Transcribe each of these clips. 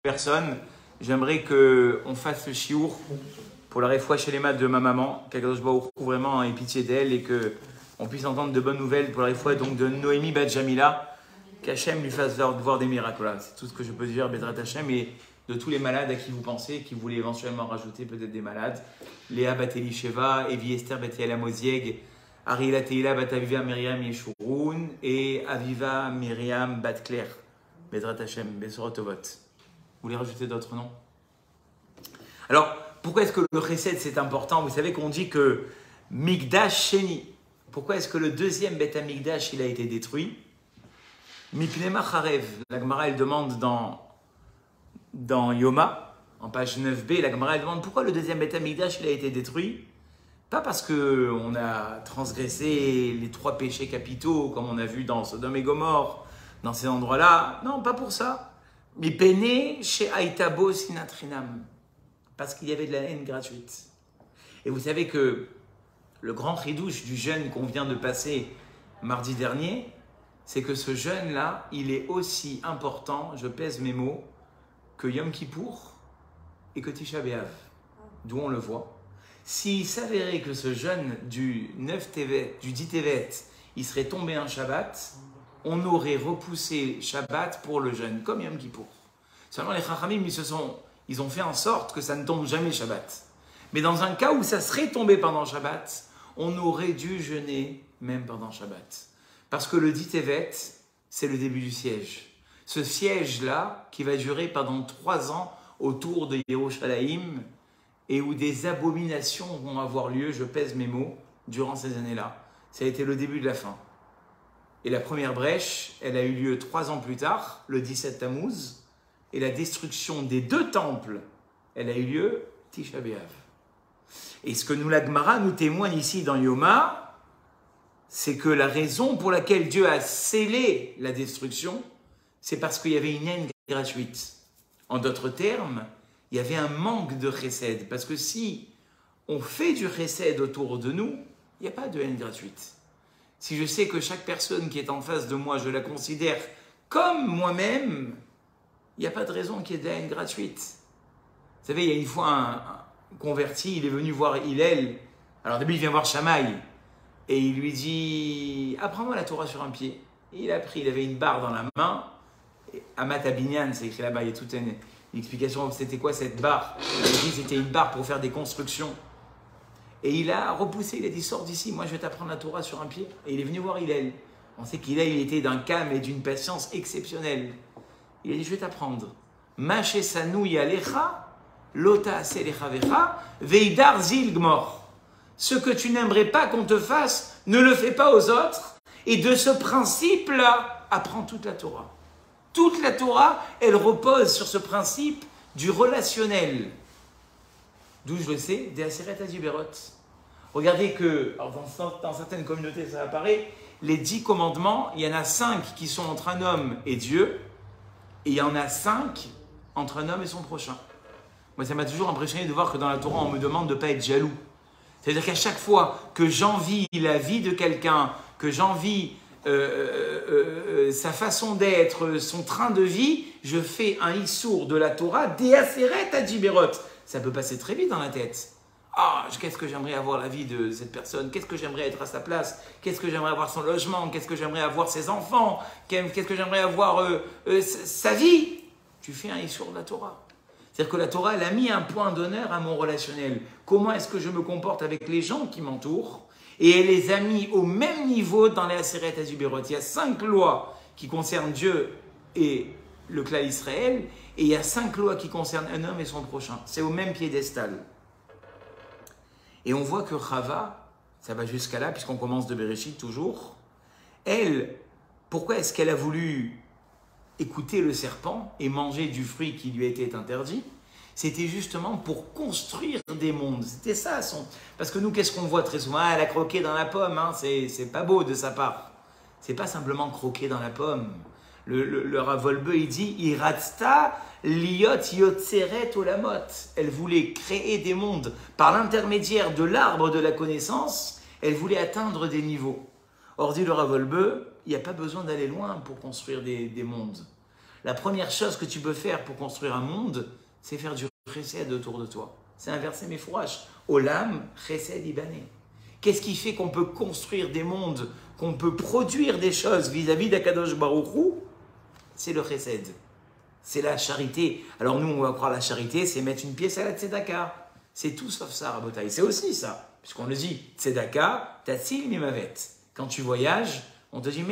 personne, j'aimerais qu'on fasse le chiour pour la réfoua chez les maths de ma maman, qu'Akadosh Baruch Hu vraiment ait pitié d'elle et qu'on puisse entendre de bonnes nouvelles pour la réfoua donc de Noémie Bat Jamila, qu'Hachem lui fasse voir des miracles. Voilà, c'est tout ce que je peux dire, Bezrat Hachem, et de tous les malades à qui vous pensez, qui voulaient éventuellement rajouter peut-être des malades. Léa Bat Elisheva, Evi Esther Bat Yaela Mozieg, Ariela Teila Bat Aviva Myriam Yeshurun et Aviva Myriam Bat Claire. Bezrat Hachem, Besorot Tovot. Vous voulez rajouter d'autres noms? Alors, pourquoi est-ce que le chesed c'est important? Vous savez qu'on dit que Mikdash Sheni. Pourquoi est-ce que le deuxième Beth Amikdash il a été détruit? Mipnema Charev. La Gemara elle demande dans Yoma, en page 9b, la Gemara elle demande pourquoi le deuxième Beth Amikdash il a été détruit? Pas parce qu'on a transgressé les 3 péchés capitaux, comme on a vu dans Sodome et Gomorre, dans ces endroits-là. Non, pas pour ça. Mais peiné chez Aïtabo Sinatrinam. Parce qu'il y avait de la haine gratuite. Et vous savez que le grand chidouche du jeûne qu'on vient de passer mardi dernier, c'est que ce jeûne-là, il est aussi important, je pèse mes mots, que Yom Kippour et que Tisha B'Av. D'où on le voit. S'il s'avérait que ce jeûne du 10 Tevet, il serait tombé un Shabbat, on aurait repoussé Shabbat pour le jeûne, comme Yom Kippour. Seulement les Chachamim, ils ont fait en sorte que ça ne tombe jamais Shabbat. Mais dans un cas où ça serait tombé pendant Shabbat, on aurait dû jeûner même pendant Shabbat. Parce que le 10 Tevet, c'est le début du siège. Ce siège-là, qui va durer pendant 3 ans autour de Yerushalayim, et où des abominations vont avoir lieu, je pèse mes mots, durant ces années-là. Ça a été le début de la fin. Et la première brèche, elle a eu lieu 3 ans plus tard, le 17 Tammuz, et la destruction des 2 temples, elle a eu lieu Tisha B'Av. Et ce que la Gemara nous témoigne ici dans Yoma, c'est que la raison pour laquelle Dieu a scellé la destruction, c'est parce qu'il y avait une haine gratuite. En d'autres termes, il y avait un manque de chesed. Parce que si on fait du chesed autour de nous, il n'y a pas de haine gratuite. Si je sais que chaque personne qui est en face de moi, je la considère comme moi-même, il n'y a pas de raison qu'il y ait de la haine gratuite. Vous savez, il y a une fois un converti, il est venu voir Hillel. Alors d'abord, il vient voir Shammai. Et il lui dit « Apprends-moi la Torah sur un pied ». Et il a pris, il avait une barre dans la main. Amat Abinyan, c'est écrit là-bas, il y a toute une explication. C'était quoi cette barre? Il a dit c'était une barre pour faire des constructions. Et il a repoussé, il a dit « Sors d'ici, moi je vais t'apprendre la Torah sur un pied ». Et il est venu voir Hillel. On sait qu'Hillel, il était d'un calme et d'une patience exceptionnelle. Il a dit « Je vais t'apprendre. Maché sanou yalecha, lota selecha vecha, veidar zil gmor ». Ce que tu n'aimerais pas qu'on te fasse, ne le fais pas aux autres. Et de ce principe-là, apprends toute la Torah. Toute la Torah, elle repose sur ce principe du relationnel. D'où je le sais, des Aseret Aziberot. Regardez que, alors dans certaines communautés ça apparaît, les 10 commandements, il y en a 5 qui sont entre un homme et Dieu, et il y en a 5 entre un homme et son prochain. Moi, ça m'a toujours impressionné de voir que dans la Torah, on me demande de ne pas être jaloux. C'est-à-dire qu'à chaque fois que j'envie la vie de quelqu'un, que j'envie sa façon d'être, son train de vie, je fais un issour de la Torah, des Aseret Ajiberot. Ça peut passer très vite dans la tête. Ah, qu'est-ce que j'aimerais avoir la vie de cette personne? Qu'est-ce que j'aimerais être à sa place? Qu'est-ce que j'aimerais avoir son logement? Qu'est-ce que j'aimerais avoir ses enfants? Qu'est-ce que j'aimerais avoir sa vie? Tu fais un issour de la Torah. C'est-à-dire que la Torah, elle a mis un point d'honneur à mon relationnel. Comment est-ce que je me comporte avec les gens qui m'entourent? Et elle les a mis au même niveau dans les Aseret Azuberot. Il y a 5 lois qui concernent Dieu et le clan Israël, et il y a 5 lois qui concernent un homme et son prochain. C'est au même piédestal. Et on voit que Chava, ça va jusqu'à là, puisqu'on commence de Bereshit toujours, elle, pourquoi est-ce qu'elle a voulu écouter le serpent et manger du fruit qui lui a été interdit? C'était justement pour construire des mondes. C'était ça son... Parce que nous, qu'est-ce qu'on voit très souvent? Ah, elle a croqué dans la pomme, hein. C'est pas beau de sa part. C'est pas simplement croquer dans la pomme. Le Rav Wolbe, il dit « Iratzta liot yotzeret olamot ». Elle voulait créer des mondes. Par l'intermédiaire de l'arbre de la connaissance, elle voulait atteindre des niveaux. Or, dit le Rav Wolbe, il n'y a pas besoin d'aller loin pour construire des mondes. La première chose que tu peux faire pour construire un monde, c'est faire du chesed autour de toi. C'est un verset méfourache. Olam chesed ibané. Qu'est-ce qui fait qu'on peut construire des mondes, qu'on peut produire des choses vis-à-vis d'Akadosh Baruch Hu? C'est le chesed. C'est la charité. Alors nous, on va croire la charité, c'est mettre une pièce à la tzedaka. C'est tout sauf ça, Rabotai. C'est aussi ça. Puisqu'on le dit, tzedaka, tatsil mimavet. Quand tu voyages, on te dit,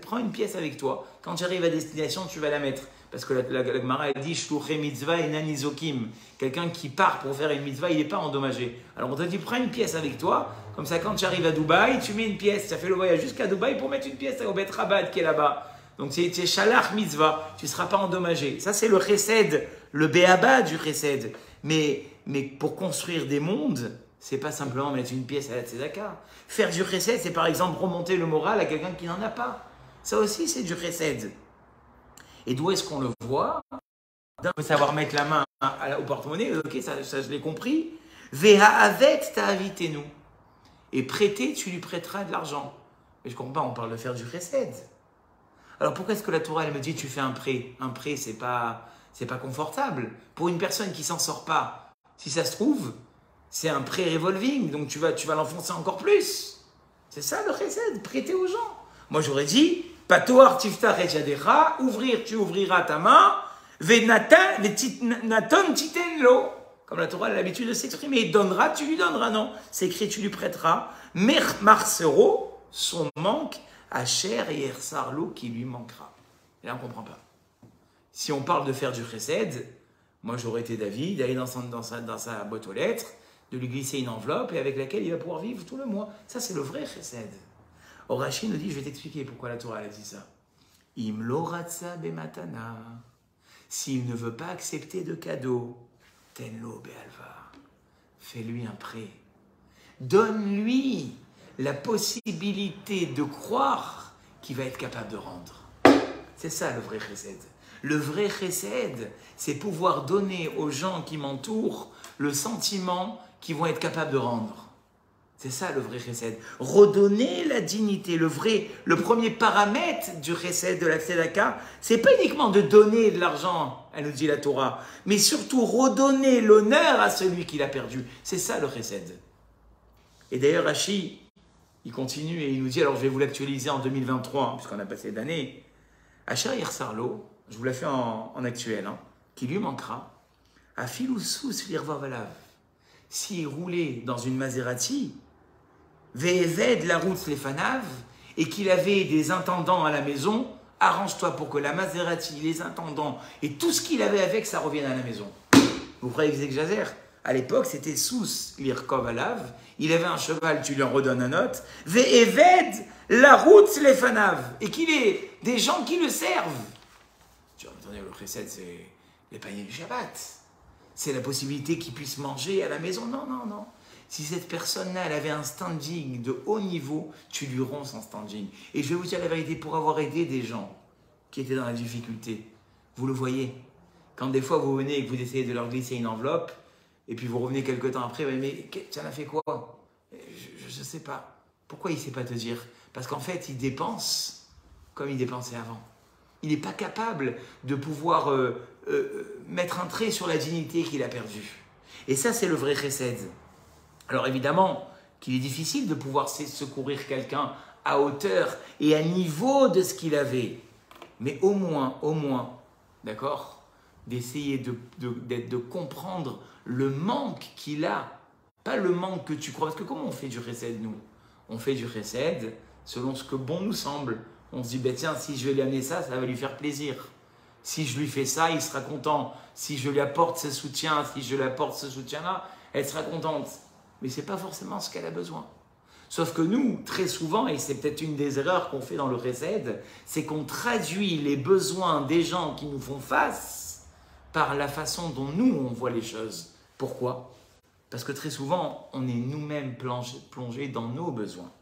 prends une pièce avec toi. Quand tu arrives à destination, tu vas la mettre. Parce que la Gemara a dit, shluché mitzvah et nanizokim. Quelqu'un qui part pour faire une mitzvah, il n'est pas endommagé. Alors on te dit, prends une pièce avec toi. Comme ça, quand tu arrives à Dubaï, tu mets une pièce. Tu as fait le voyage jusqu'à Dubaï pour mettre une pièce au Bet Rabat qui est là-bas. Donc tu es shalach mitzvah, tu ne seras pas endommagé. Ça c'est le chesed, le béaba du chesed. Mais pour construire des mondes, c'est pas simplement mettre une pièce à la tzedaka. Faire du chesed, c'est par exemple remonter le moral à quelqu'un qui n'en a pas. Ça aussi c'est du chesed. Et d'où est-ce qu'on le voit? On peut savoir mettre la main au porte-monnaie, ok, ça je l'ai compris. Veha avet ta'avitenu. Et prêter, tu lui prêteras de l'argent. Mais je comprends pas, on parle de faire du chesed. Alors pourquoi est-ce que la Torah elle me dit tu fais un prêt? Un prêt c'est pas confortable pour une personne qui s'en sort pas. Si ça se trouve c'est un prêt revolving, donc tu vas l'enfoncer encore plus. C'est ça le chesed, prêter aux gens. Moi j'aurais dit patoar tiftach et yadecha, ouvrir tu ouvriras ta main, naton titenlo. Comme la Torah a l'habitude de s'exprimer, donnera tu lui donneras, non, c'est écrit tu lui prêteras. Marsero, son manque. Asher et Ersarlo qui lui manquera. Et là, on ne comprend pas. Si on parle de faire du chesed, moi j'aurais été David, d'aller dans sa boîte aux lettres, de lui glisser une enveloppe et avec laquelle il va pouvoir vivre tout le mois. Ça, c'est le vrai chesed. Or, Rachid nous dit, je vais t'expliquer pourquoi la Torah a dit ça. Im lo ratza bematana. S'il ne veut pas accepter de cadeau, tenlo be'alva. Fais-lui un prêt. Donne-lui la possibilité de croire qu'il va être capable de rendre. C'est ça le vrai chesed. Le vrai chesed, c'est pouvoir donner aux gens qui m'entourent le sentiment qu'ils vont être capables de rendre. C'est ça le vrai chesed. Redonner la dignité. Le premier paramètre du chesed de la tzedaka, c'est pas uniquement de donner de l'argent, elle nous dit la Torah, mais surtout redonner l'honneur à celui qui l'a perdu. C'est ça le chesed. Et d'ailleurs, Rashi, il continue et il nous dit, alors je vais vous l'actualiser en 2023, puisqu'on a passé d'années. Asher Yersarlo, je vous la fais en actuel, qui lui manquera, à Filoussous Lirvavalav. S'il roulait dans une Maserati, Ve'eved la route Lefanav, et qu'il avait des intendants à la maison, arrange-toi pour que la Maserati, les intendants et tout ce qu'il avait avec, ça revienne à la maison. Vous croyez que j'exagère? À l'époque, c'était sous l'Irkov Alav. Il avait un cheval, tu lui en redonnes un autre. Ve'eved la route Lefanav. Et qu'il ait des gens qui le servent. Tu vois, attendez, le chesed, c'est les paniers du Shabbat. C'est la possibilité qu'il puisse manger à la maison. Non, non, non. Si cette personne-là, elle avait un standing de haut niveau, tu lui romps son standing. Et je vais vous dire la vérité, pour avoir aidé des gens qui étaient dans la difficulté, vous le voyez. Quand des fois vous venez et que vous essayez de leur glisser une enveloppe, et puis vous revenez quelques temps après, mais tu en as fait quoi? Je ne sais pas. Pourquoi il ne sait pas te dire? Parce qu'en fait, il dépense comme il dépensait avant. Il n'est pas capable de pouvoir mettre un trait sur la dignité qu'il a perdue. Et ça, c'est le vrai chesed. Alors évidemment qu'il est difficile de pouvoir secourir quelqu'un à hauteur et à niveau de ce qu'il avait. Mais au moins, d'accord, d'essayer de comprendre le manque qu'il a. Pas le manque que tu crois. Parce que comment on fait du chesed, nous? On fait du chesed selon ce que bon nous semble. On se dit, ben tiens, si je vais lui amener ça, ça va lui faire plaisir. Si je lui fais ça, il sera content. Si je lui apporte ce soutien, si je lui apporte ce soutien-là, elle sera contente. Mais ce n'est pas forcément ce qu'elle a besoin. Sauf que nous, très souvent, et c'est peut-être une des erreurs qu'on fait dans le chesed, c'est qu'on traduit les besoins des gens qui nous font face par la façon dont nous, on voit les choses. Pourquoi? Parce que très souvent, on est nous-mêmes plongés dans nos besoins.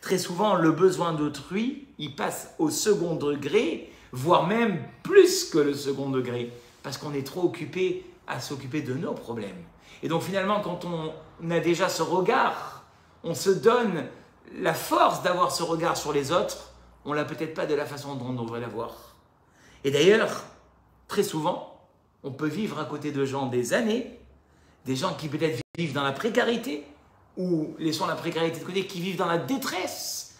Très souvent, le besoin d'autrui, il passe au second degré, voire même plus que le second degré, parce qu'on est trop occupé à s'occuper de nos problèmes. Et donc finalement, quand on a déjà ce regard, on se donne la force d'avoir ce regard sur les autres, on ne l'a peut-être pas de la façon dont on devrait l'avoir. Et d'ailleurs, très souvent, on peut vivre à côté de gens des années, des gens qui peut-être vivent dans la précarité, ou laissons la précarité de côté, qui vivent dans la détresse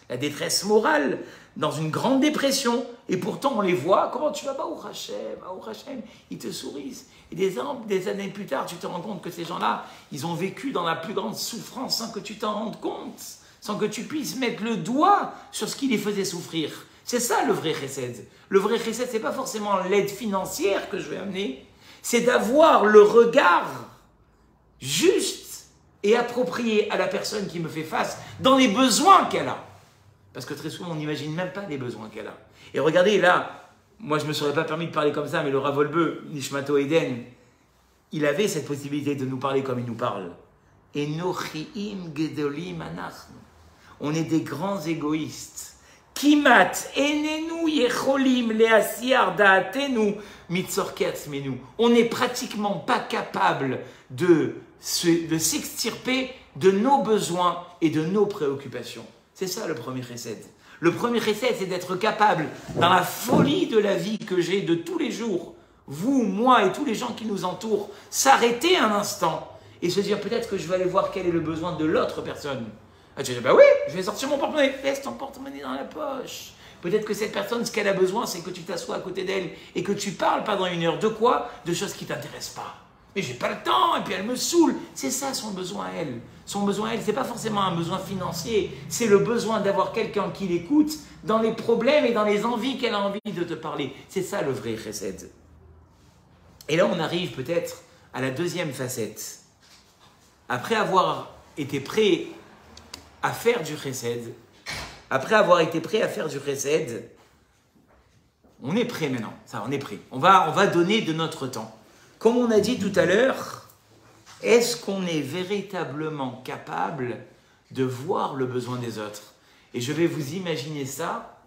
morale, dans une grande dépression, et pourtant on les voit, comment tu vas, Baruch Hashem, ils te sourient. Et des années plus tard, tu te rends compte que ces gens-là, ils ont vécu dans la plus grande souffrance sans que tu t'en rendes compte, sans que tu puisses mettre le doigt sur ce qui les faisait souffrir. C'est ça le vrai chesed. Le vrai chesed, c'est pas forcément l'aide financière que je vais amener, c'est d'avoir le regard juste et approprié à la personne qui me fait face dans les besoins qu'elle a. Parce que très souvent, on n'imagine même pas les besoins qu'elle a. Et regardez, là, moi je ne me serais pas permis de parler comme ça, mais le Rav Wolbe, Nishmato Eden, il avait cette possibilité de nous parler comme il nous parle. Enochiim gedolim anachnu. On est des grands égoïstes. Kimat enenu yecholim leasiar daatenu mitzorke atzmenu. On n'est pratiquement pas capable de s'extirper de nos besoins et de nos préoccupations. C'est ça le premier chesed. Le premier chesed, c'est d'être capable, dans la folie de la vie que j'ai de tous les jours, vous, moi et tous les gens qui nous entourent, s'arrêter un instant et se dire peut-être que je vais aller voir quel est le besoin de l'autre personne. Ah, tu dis, bah oui, je vais sortir mon porte-monnaie. Laisse ton porte-monnaie dans la poche. Peut-être que cette personne, ce qu'elle a besoin, c'est que tu t'assoies à côté d'elle et que tu parles pendant une heure. De quoi? De choses qui ne t'intéressent pas. Mais j'ai pas le temps, et puis elle me saoule. C'est ça son besoin à elle. Son besoin à elle, c'est pas forcément un besoin financier, c'est le besoin d'avoir quelqu'un qui l'écoute dans les problèmes et dans les envies qu'elle a envie de te parler. C'est ça le vrai chesed. Et là, on arrive peut-être à la deuxième facette. Après avoir été prêt à faire du chesed, on est prêt maintenant. Ça, on est prêt. On va donner de notre temps. Comme on a dit tout à l'heure, est-ce qu'on est véritablement capable de voir le besoin des autres? Et je vais vous imaginer ça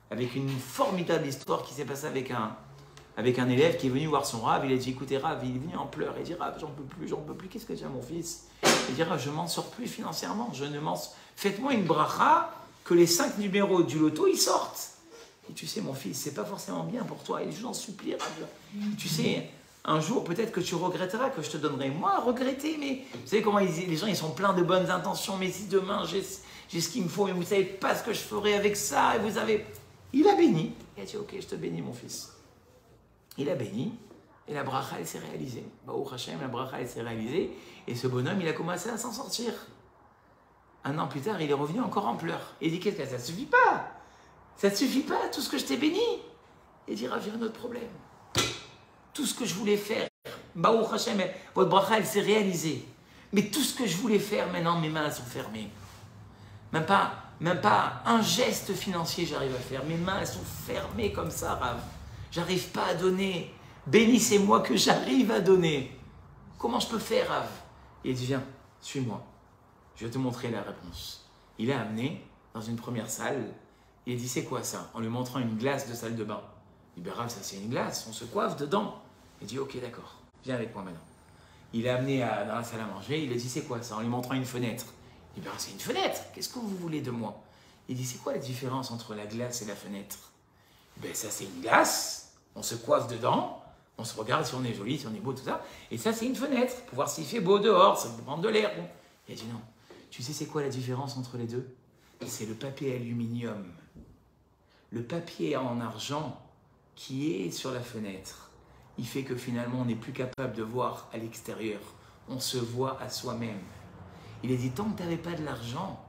avec une formidable histoire qui s'est passée avec un élève qui est venu voir son Rav. Il a dit, écoutez Rav, il est venu en pleurs. Il dit, Rav, j'en peux plus, qu'est-ce que j'ai à mon fils? Il dit, Rav, je m'en sors plus financièrement, faites-moi une bracha que les 5 numéros du loto, ils sortent. Et tu sais, mon fils, c'est pas forcément bien pour toi. Et je t'en supplie, Rav. Tu sais, un jour, peut-être que tu regretteras que je te donnerai. Moi, regretter, mais vous savez comment les gens, ils sont pleins de bonnes intentions. Mais si demain, j'ai ce qu'il me faut, mais vous ne savez pas ce que je ferai avec ça. Et vous avez... Il a béni. Il a dit, ok, je te bénis, mon fils. Il a béni. Et la bracha, elle s'est réalisée. Baruch Hashem, la bracha, elle s'est réalisée. Et ce bonhomme, il a commencé à s'en sortir. Un an plus tard, il est revenu encore en pleurs. Il dit, qu'est-ce que ça ne suffit pas? Ça ne suffit pas, tout ce que je t'ai béni. Il dit, j'ai un autre problème. Tout ce que je voulais faire, Baruch Hashem, votre bracha, elle s'est réalisée. Mais tout ce que je voulais faire, maintenant, mes mains sont fermées. Même pas un geste financier, j'arrive à faire. Mes mains, elles sont fermées comme ça, Rav. J'arrive pas à donner. Bénissez-moi que j'arrive à donner. Comment je peux faire, Rav? Il dit, viens, suis-moi. Je vais te montrer la réponse. Il a amené dans une première salle. Il a dit, c'est quoi ça? En lui montrant une glace de salle de bain. Il dit, Rav, ça c'est une glace, on se coiffe dedans. Il dit, ok, d'accord, viens avec moi maintenant. Il l'a amené dans la salle à manger, il a dit, c'est quoi ça? En lui montrant une fenêtre. Il dit, c'est une fenêtre, qu'est-ce que vous voulez de moi? Il dit, c'est quoi la différence entre la glace et la fenêtre? Ça c'est une glace, on se coiffe dedans, on se regarde si on est joli, si on est beau, tout ça. Et ça c'est une fenêtre, pour voir s'il fait beau dehors, ça peut prendre de l'air. Bon. Il a dit, non, tu sais c'est quoi la différence entre les deux? C'est le papier aluminium. Le papier en argent qui est sur la fenêtre, il fait que finalement on n'est plus capable de voir à l'extérieur, on se voit à soi-même. Il a dit, tant que tu n'avais pas de l'argent,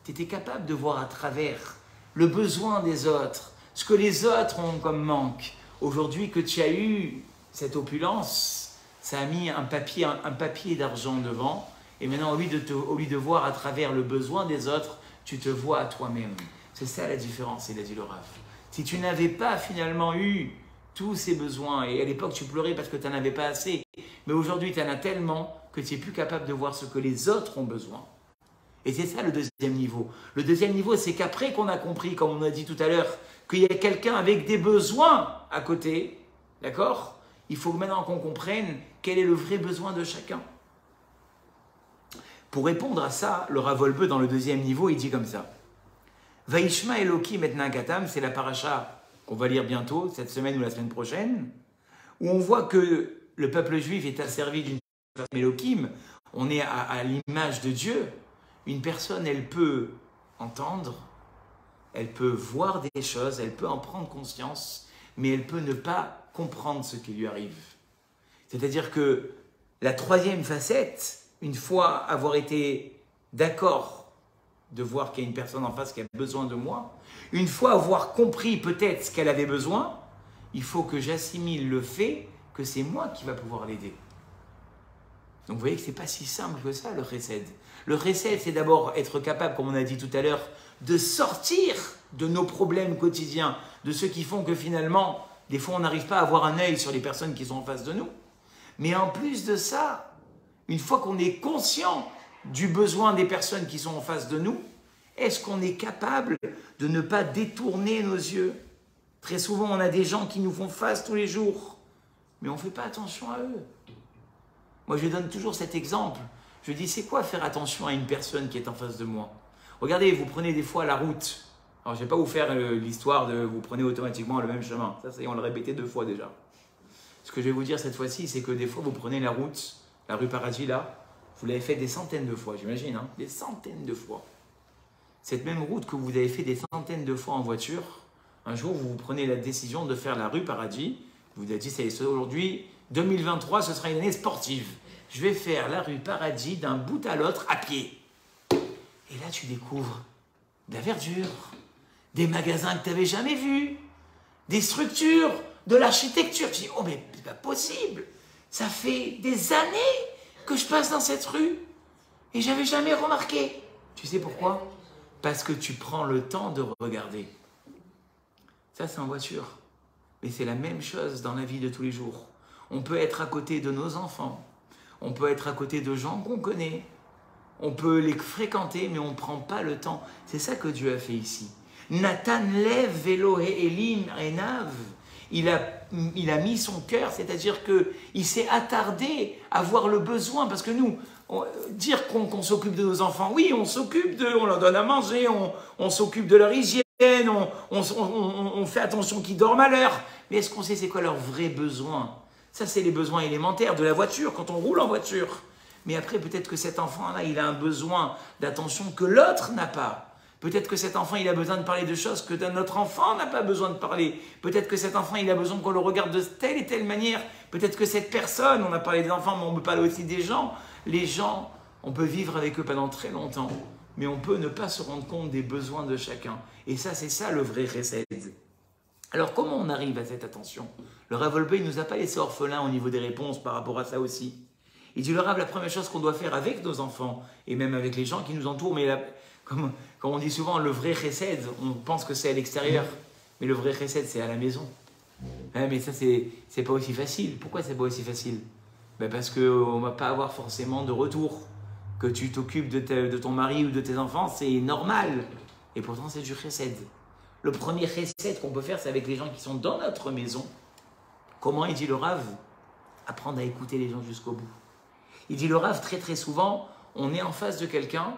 tu étais capable de voir à travers le besoin des autres, ce que les autres ont comme manque. Aujourd'hui que tu as eu cette opulence, ça a mis un papier d'argent devant, et maintenant au lieu de voir à travers le besoin des autres, tu te vois à toi-même. C'est ça la différence, il a dit le Rav. Si tu n'avais pas finalement eu tous ces besoins, et à l'époque tu pleurais parce que tu n'en avais pas assez, mais aujourd'hui tu en as tellement que tu n'es plus capable de voir ce que les autres ont besoin. Et c'est ça le deuxième niveau. Le deuxième niveau, c'est qu'après qu'on a compris, comme on a dit tout à l'heure, qu'il y a quelqu'un avec des besoins à côté, d'accord? Il faut maintenant qu'on comprenne quel est le vrai besoin de chacun. Pour répondre à ça, le Rav Wolbe, dans le deuxième niveau, il dit comme ça. Vaishma Elokim et Nagatam, c'est la paracha qu'on va lire bientôt, cette semaine ou la semaine prochaine, où on voit que le peuple juif est asservi d'une Elohim, on est à l'image de Dieu. Une personne, elle peut entendre, elle peut voir des choses, elle peut en prendre conscience, mais elle peut ne pas comprendre ce qui lui arrive. C'est-à-dire que la troisième facette, une fois avoir été d'accord de voir qu'il y a une personne en face qui a besoin de moi, une fois avoir compris peut-être ce qu'elle avait besoin, il faut que j'assimile le fait que c'est moi qui va pouvoir l'aider. Donc vous voyez que ce n'est pas si simple que ça, le chesed. Le chesed, c'est d'abord être capable, comme on a dit tout à l'heure, de sortir de nos problèmes quotidiens, de ceux qui font que finalement, des fois on n'arrive pas à avoir un œil sur les personnes qui sont en face de nous. Mais en plus de ça, une fois qu'on est conscient du besoin des personnes qui sont en face de nous, est-ce qu'on est capable de ne pas détourner nos yeux? Très souvent, on a des gens qui nous font face tous les jours, mais on ne fait pas attention à eux. Moi, je donne toujours cet exemple. Je dis, c'est quoi faire attention à une personne qui est en face de moi? Regardez, vous prenez des fois la route. Alors, je ne vais pas vous faire l'histoire de vous prenez automatiquement le même chemin. Ça, on l'a répété 2 fois déjà. Ce que je vais vous dire cette fois-ci, c'est que des fois, vous prenez la route, la rue Paradis, là, vous l'avez fait des centaines de fois, j'imagine, hein, des centaines de fois. Cette même route que vous avez fait des centaines de fois en voiture, un jour, vous prenez la décision de faire la rue Paradis. Vous vous dites, c'est aujourd'hui, 2023, ce sera une année sportive. Je vais faire la rue Paradis d'un bout à l'autre à pied. Et là, tu découvres de la verdure, des magasins que tu n'avais jamais vus, des structures, de l'architecture. Tu dis, oh mais c'est pas possible. Ça fait des années que je passe dans cette rue et j'avais jamais remarqué. Tu sais pourquoi? Parce que tu prends le temps de regarder. Ça, c'est en voiture. Mais c'est la même chose dans la vie de tous les jours. On peut être à côté de nos enfants. On peut être à côté de gens qu'on connaît. On peut les fréquenter, mais on ne prend pas le temps. C'est ça que Dieu a fait ici. Nathan lève vélo et Elim Enav. Il a mis son cœur, c'est-à-dire qu'il s'est attardé à voir le besoin. Parce que nous, dire qu'on s'occupe de nos enfants, oui, on s'occupe d'eux, on leur donne à manger, on s'occupe de leur hygiène, on fait attention qu'ils dorment à l'heure. Mais est-ce qu'on sait c'est quoi leurs vrais besoins? Ça, c'est les besoins élémentaires de la voiture, quand on roule en voiture. Mais après, peut-être que cet enfant-là, il a un besoin d'attention que l'autre n'a pas. Peut-être que cet enfant, il a besoin de parler de choses que notre enfant n'a pas besoin de parler. Peut-être que cet enfant, il a besoin qu'on le regarde de telle et telle manière. Peut-être que cette personne, on a parlé des enfants, mais on peut parler aussi des gens. Les gens, on peut vivre avec eux pendant très longtemps, mais on peut ne pas se rendre compte des besoins de chacun. Et ça, c'est ça le vrai chesed. Alors, comment on arrive à cette attention? Le Rav Wolbe, il ne nous a pas laissé orphelins au niveau des réponses par rapport à ça aussi. Il dit, le Rav, la première chose qu'on doit faire avec nos enfants, et même avec les gens qui nous entourent, mais comme on dit souvent, le vrai chesed, on pense que c'est à l'extérieur, mais le vrai chesed, c'est à la maison. Hein, mais ça, c'est pas aussi facile. Pourquoi c'est pas aussi facile? Ben parce qu'on ne va pas avoir forcément de retour. Que tu t'occupes de ton mari ou de tes enfants, c'est normal. Et pourtant, c'est du chesed. Le premier chesed qu'on peut faire, c'est avec les gens qui sont dans notre maison. Comment il dit le Rav? Apprendre à écouter les gens jusqu'au bout. Il dit le Rav, très très souvent, on est en face de quelqu'un,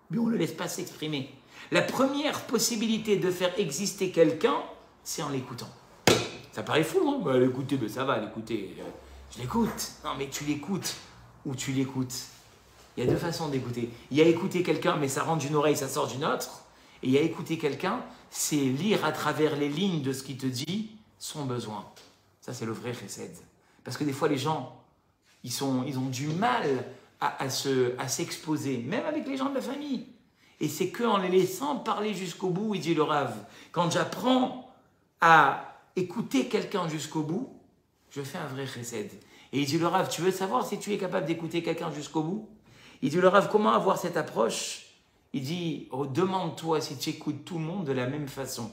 mais on ne le laisse pas s'exprimer. La première possibilité de faire exister quelqu'un, c'est en l'écoutant. Ça paraît fou, hein? Bah, l'écouter, ben ça va, l'écouter. Je l'écoute. Non, mais tu l'écoutes ou tu l'écoutes. Il y a 2 façons d'écouter. Il y a écouter quelqu'un, mais ça rentre d'une oreille, ça sort d'une autre. Et il y a écouter quelqu'un, c'est lire à travers les lignes de ce qu'il te dit son besoin. Ça, c'est le vrai chesed. Parce que des fois, les gens, ils ont du mal à s'exposer, même avec les gens de la famille. Et c'est qu'en les laissant parler jusqu'au bout, il dit le Rav, quand j'apprends à écouter quelqu'un jusqu'au bout, je fais un vrai chesed. Et il dit le Rav, tu veux savoir si tu es capable d'écouter quelqu'un jusqu'au bout? Il dit le Rav, comment avoir cette approche? Il dit, oh, demande-toi si tu écoutes tout le monde de la même façon.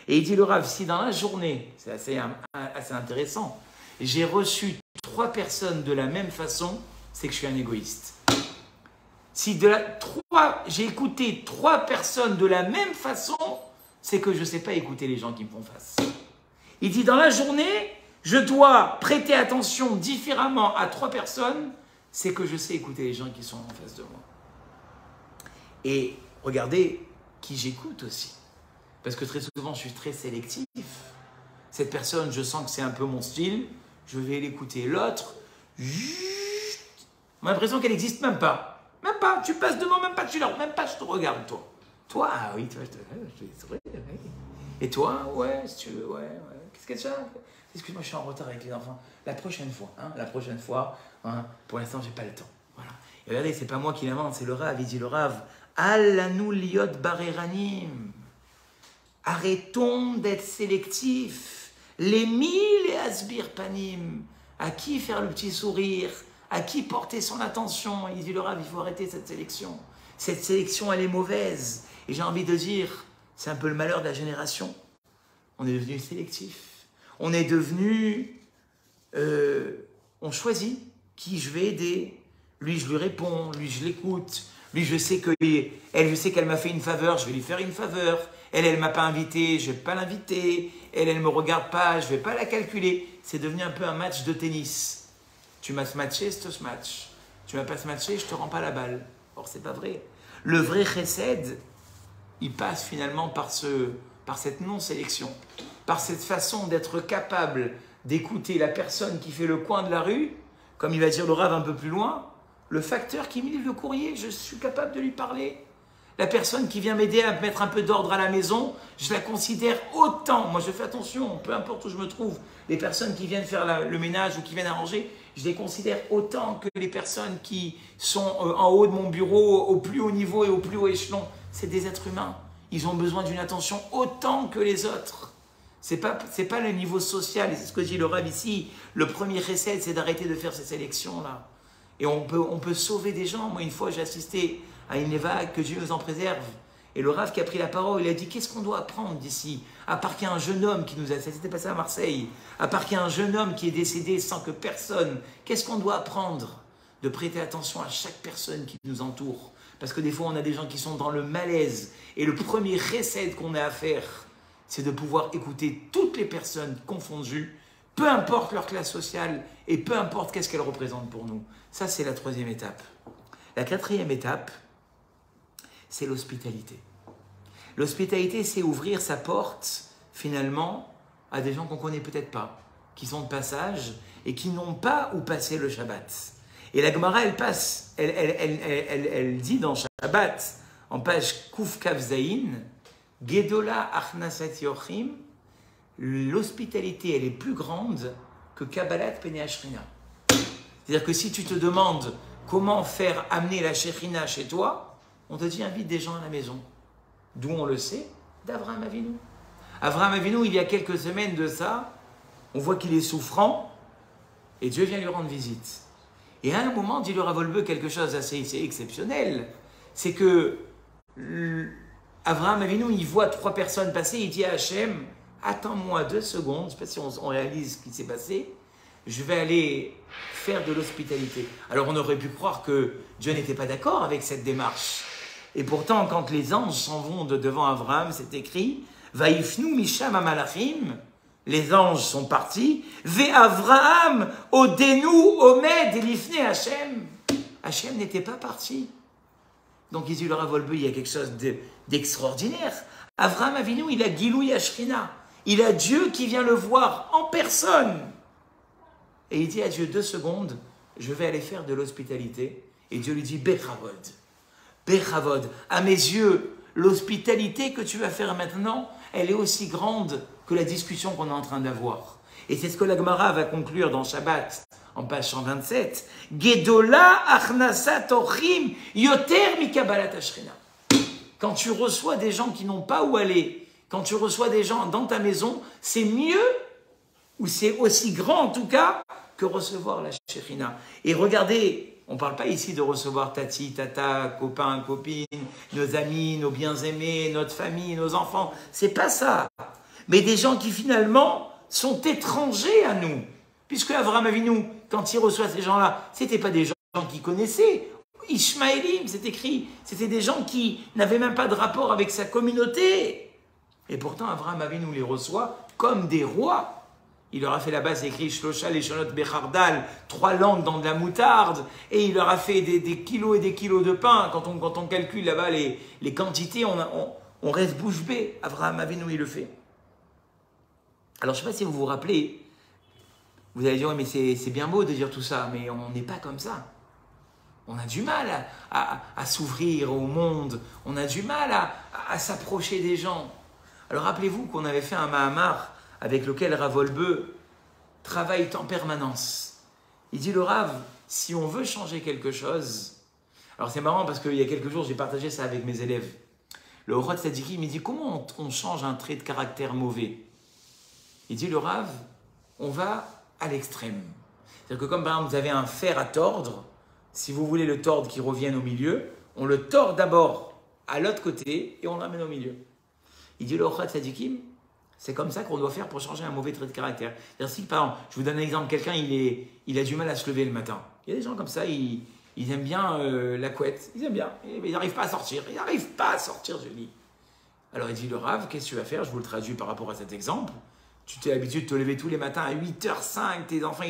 Et il dit le Rav, si dans la journée, c'est assez intéressant, j'ai reçu 3 personnes de la même façon, c'est que je suis un égoïste. Si j'ai écouté 3 personnes de la même façon, c'est que je ne sais pas écouter les gens qui me font face. Il dit, dans la journée, je dois prêter attention différemment à 3 personnes, c'est que je sais écouter les gens qui sont en face de moi. Et regardez qui j'écoute aussi. Parce que très souvent, je suis très sélectif. cette personne, je sens que c'est un peu mon style, je vais l'écouter. L'autre, on a l'impression qu'elle n'existe même pas. Même pas, tu passes devant, même pas, même pas, je te regarde, toi. Toi, ah oui, toi, c'est vrai. Et toi, ouais, si tu veux, ouais. Qu'est-ce que tu as? Excuse-moi, je suis en retard avec les enfants. La prochaine fois, hein, pour l'instant, j'ai pas le temps. Voilà. Et regardez, c'est pas moi qui l'invente, c'est le Rav. Il dit le Rav, Alanu liot bareranim. Arrêtons d'être sélectifs. Les mille et asbir panim. À qui faire le petit sourire? À qui porter son attention? Il dit le Rav, il faut arrêter cette sélection. Cette sélection, elle est mauvaise. Et j'ai envie de dire, c'est un peu le malheur de la génération. On est devenu sélectif. On est devenu... on choisit qui je vais aider. Lui, je lui réponds. Lui, je l'écoute. Lui, je sais qu'elle m'a fait une faveur, je vais lui faire une faveur. Elle ne m'a pas invité, je ne vais pas l'inviter. Elle ne me regarde pas, je ne vais pas la calculer. C'est devenu un peu un match de tennis. Tu m'as matché, je te match. Tu m'as pas matché, je ne te rends pas la balle. Or, ce n'est pas vrai. Le vrai chesed, il passe finalement par cette non-sélection, par cette façon d'être capable d'écouter la personne qui fait le coin de la rue, comme il va dire le Rav un peu plus loin, le facteur qui me livre le courrier, je suis capable de lui parler. La personne qui vient m'aider à mettre un peu d'ordre à la maison, je la considère autant. Moi, je fais attention, peu importe où je me trouve. Les personnes qui viennent faire le ménage ou qui viennent arranger, je les considère autant que les personnes qui sont en haut de mon bureau, au plus haut niveau et au plus haut échelon. C'est des êtres humains. Ils ont besoin d'une attention autant que les autres. C'est pas le niveau social, et c'est ce que dit le Rav ici. Le premier recette, c'est d'arrêter de faire ces sélections-là. Et on peut sauver des gens. Moi, une fois, j'ai assisté à une évague, que Dieu nous en préserve. Et le Rav qui a pris la parole, il a dit, qu'est-ce qu'on doit apprendre d'ici? À part qu'il y a un jeune homme qui nous a... Ça s'était passé à Marseille. À part qu'il y a un jeune homme qui est décédé sans que personne... Qu'est-ce qu'on doit apprendre? De prêter attention à chaque personne qui nous entoure. Parce que des fois, on a des gens qui sont dans le malaise. Et le premier recette qu'on a à faire, c'est de pouvoir écouter toutes les personnes confondues, peu importe leur classe sociale et peu importe qu'est-ce qu'elles représentent pour nous. Ça, c'est la troisième étape. La quatrième étape, c'est l'hospitalité. L'hospitalité, c'est ouvrir sa porte, finalement, à des gens qu'on ne connaît peut-être pas, qui sont de passage et qui n'ont pas où passer le Shabbat. Et la Gemara, elle dit dans Shabbat, en page Kuf Kav Zayin, Gedola Achnasat Yochim, l'hospitalité, elle est plus grande que Kabbalat Penei Ashrina. C'est-à-dire que si tu te demandes comment faire amener la Shekhinah chez toi, on te dit invite des gens à la maison. D'où on le sait? D'Avraham Avinu. Avraham Avinu, il y a quelques semaines de ça, on voit qu'il est souffrant et Dieu vient lui rendre visite. Et à un moment, dit le Rav Wolbe quelque chose d'assez exceptionnel, c'est que Avraham Avinu, il voit 3 personnes passer, il dit à Hachem, attends-moi 2 secondes, je ne sais pas si on réalise ce qui s'est passé, je vais aller faire de l'hospitalité. Alors on aurait pu croire que Dieu n'était pas d'accord avec cette démarche. Et pourtant, quand les anges s'en vont devant Avraham, c'est écrit, Vaïfnu Misham Amalachim, les anges sont partis, Ve Avraham Odenu Omed Lifne Hachem. Hachem n'était pas parti. Donc il dit le Rav Wolbe, il y a quelque chose d'extraordinaire. Avraham Avinu, il a Gilou Yashrina. Il a Dieu qui vient le voir en personne. Et il dit à Dieu 2 secondes, je vais aller faire de l'hospitalité. Et Dieu lui dit, Bechavod. Bechavod. À mes yeux, l'hospitalité que tu vas faire maintenant, elle est aussi grande que la discussion qu'on est en train d'avoir. Et c'est ce que la Gemara va conclure dans Shabbat, en page 127. Gedola achnasat ochim yoter mikabbalat ashrina. Quand tu reçois des gens qui n'ont pas où aller, quand tu reçois des gens dans ta maison, c'est mieux, ou c'est aussi grand en tout cas, que recevoir la Shekhinah. Et regardez, on ne parle pas ici de recevoir tati, tata, copain, copine, nos amis, nos bien-aimés, notre famille, nos enfants. C'est pas ça. Mais des gens qui finalement sont étrangers à nous. Puisque Avraham Avinu, quand il reçoit ces gens-là, ce n'étaient pas des gens qu'il connaissait. Ishmaélim, c'est écrit. C'était des gens qui n'avaient même pas de rapport avec sa communauté. Et pourtant, Avraham Avinu les reçoit comme des rois. Il leur a fait là-bas, c'est écrit Shlosha Leshonot Bechardal, 3 langues dans de la moutarde, et il leur a fait des kilos et des kilos de pain. Quand on calcule là-bas les quantités, on reste bouche bée. Avraham Avinu, il le fait. Alors, je ne sais pas si vous vous rappelez, vous allez dire, ouais, mais c'est bien beau de dire tout ça, mais on n'est pas comme ça. On a du mal à s'ouvrir au monde, on a du mal à s'approcher des gens. Alors, rappelez-vous qu'on avait fait un Mahamar avec lequel Rav Wolbe travaille en permanence. Il dit, le Rav, si on veut changer quelque chose, alors c'est marrant parce qu'il y a quelques jours, j'ai partagé ça avec mes élèves. Le Orot Tzadiki me dit, comment on change un trait de caractère mauvais? Il dit, le Rav, on va à l'extrême. C'est-à-dire que comme par exemple, vous avez un fer à tordre, si vous voulez le tordre qui revienne au milieu, on le tord d'abord à l'autre côté et on le ramène au milieu. Il dit, le Orot Tzadikim, c'est comme ça qu'on doit faire pour changer un mauvais trait de caractère. C'est-à-dire si, par exemple, je vous donne un exemple, quelqu'un, il a du mal à se lever le matin. Il y a des gens comme ça, ils aiment bien la couette, ils aiment bien, mais ils n'arrivent pas à sortir, du lit. Alors il dit, le Rav, qu'est-ce que tu vas faire? Je vous le traduis par rapport à cet exemple. Tu t'es habitué de te lever tous les matins à 8h05, tes enfants,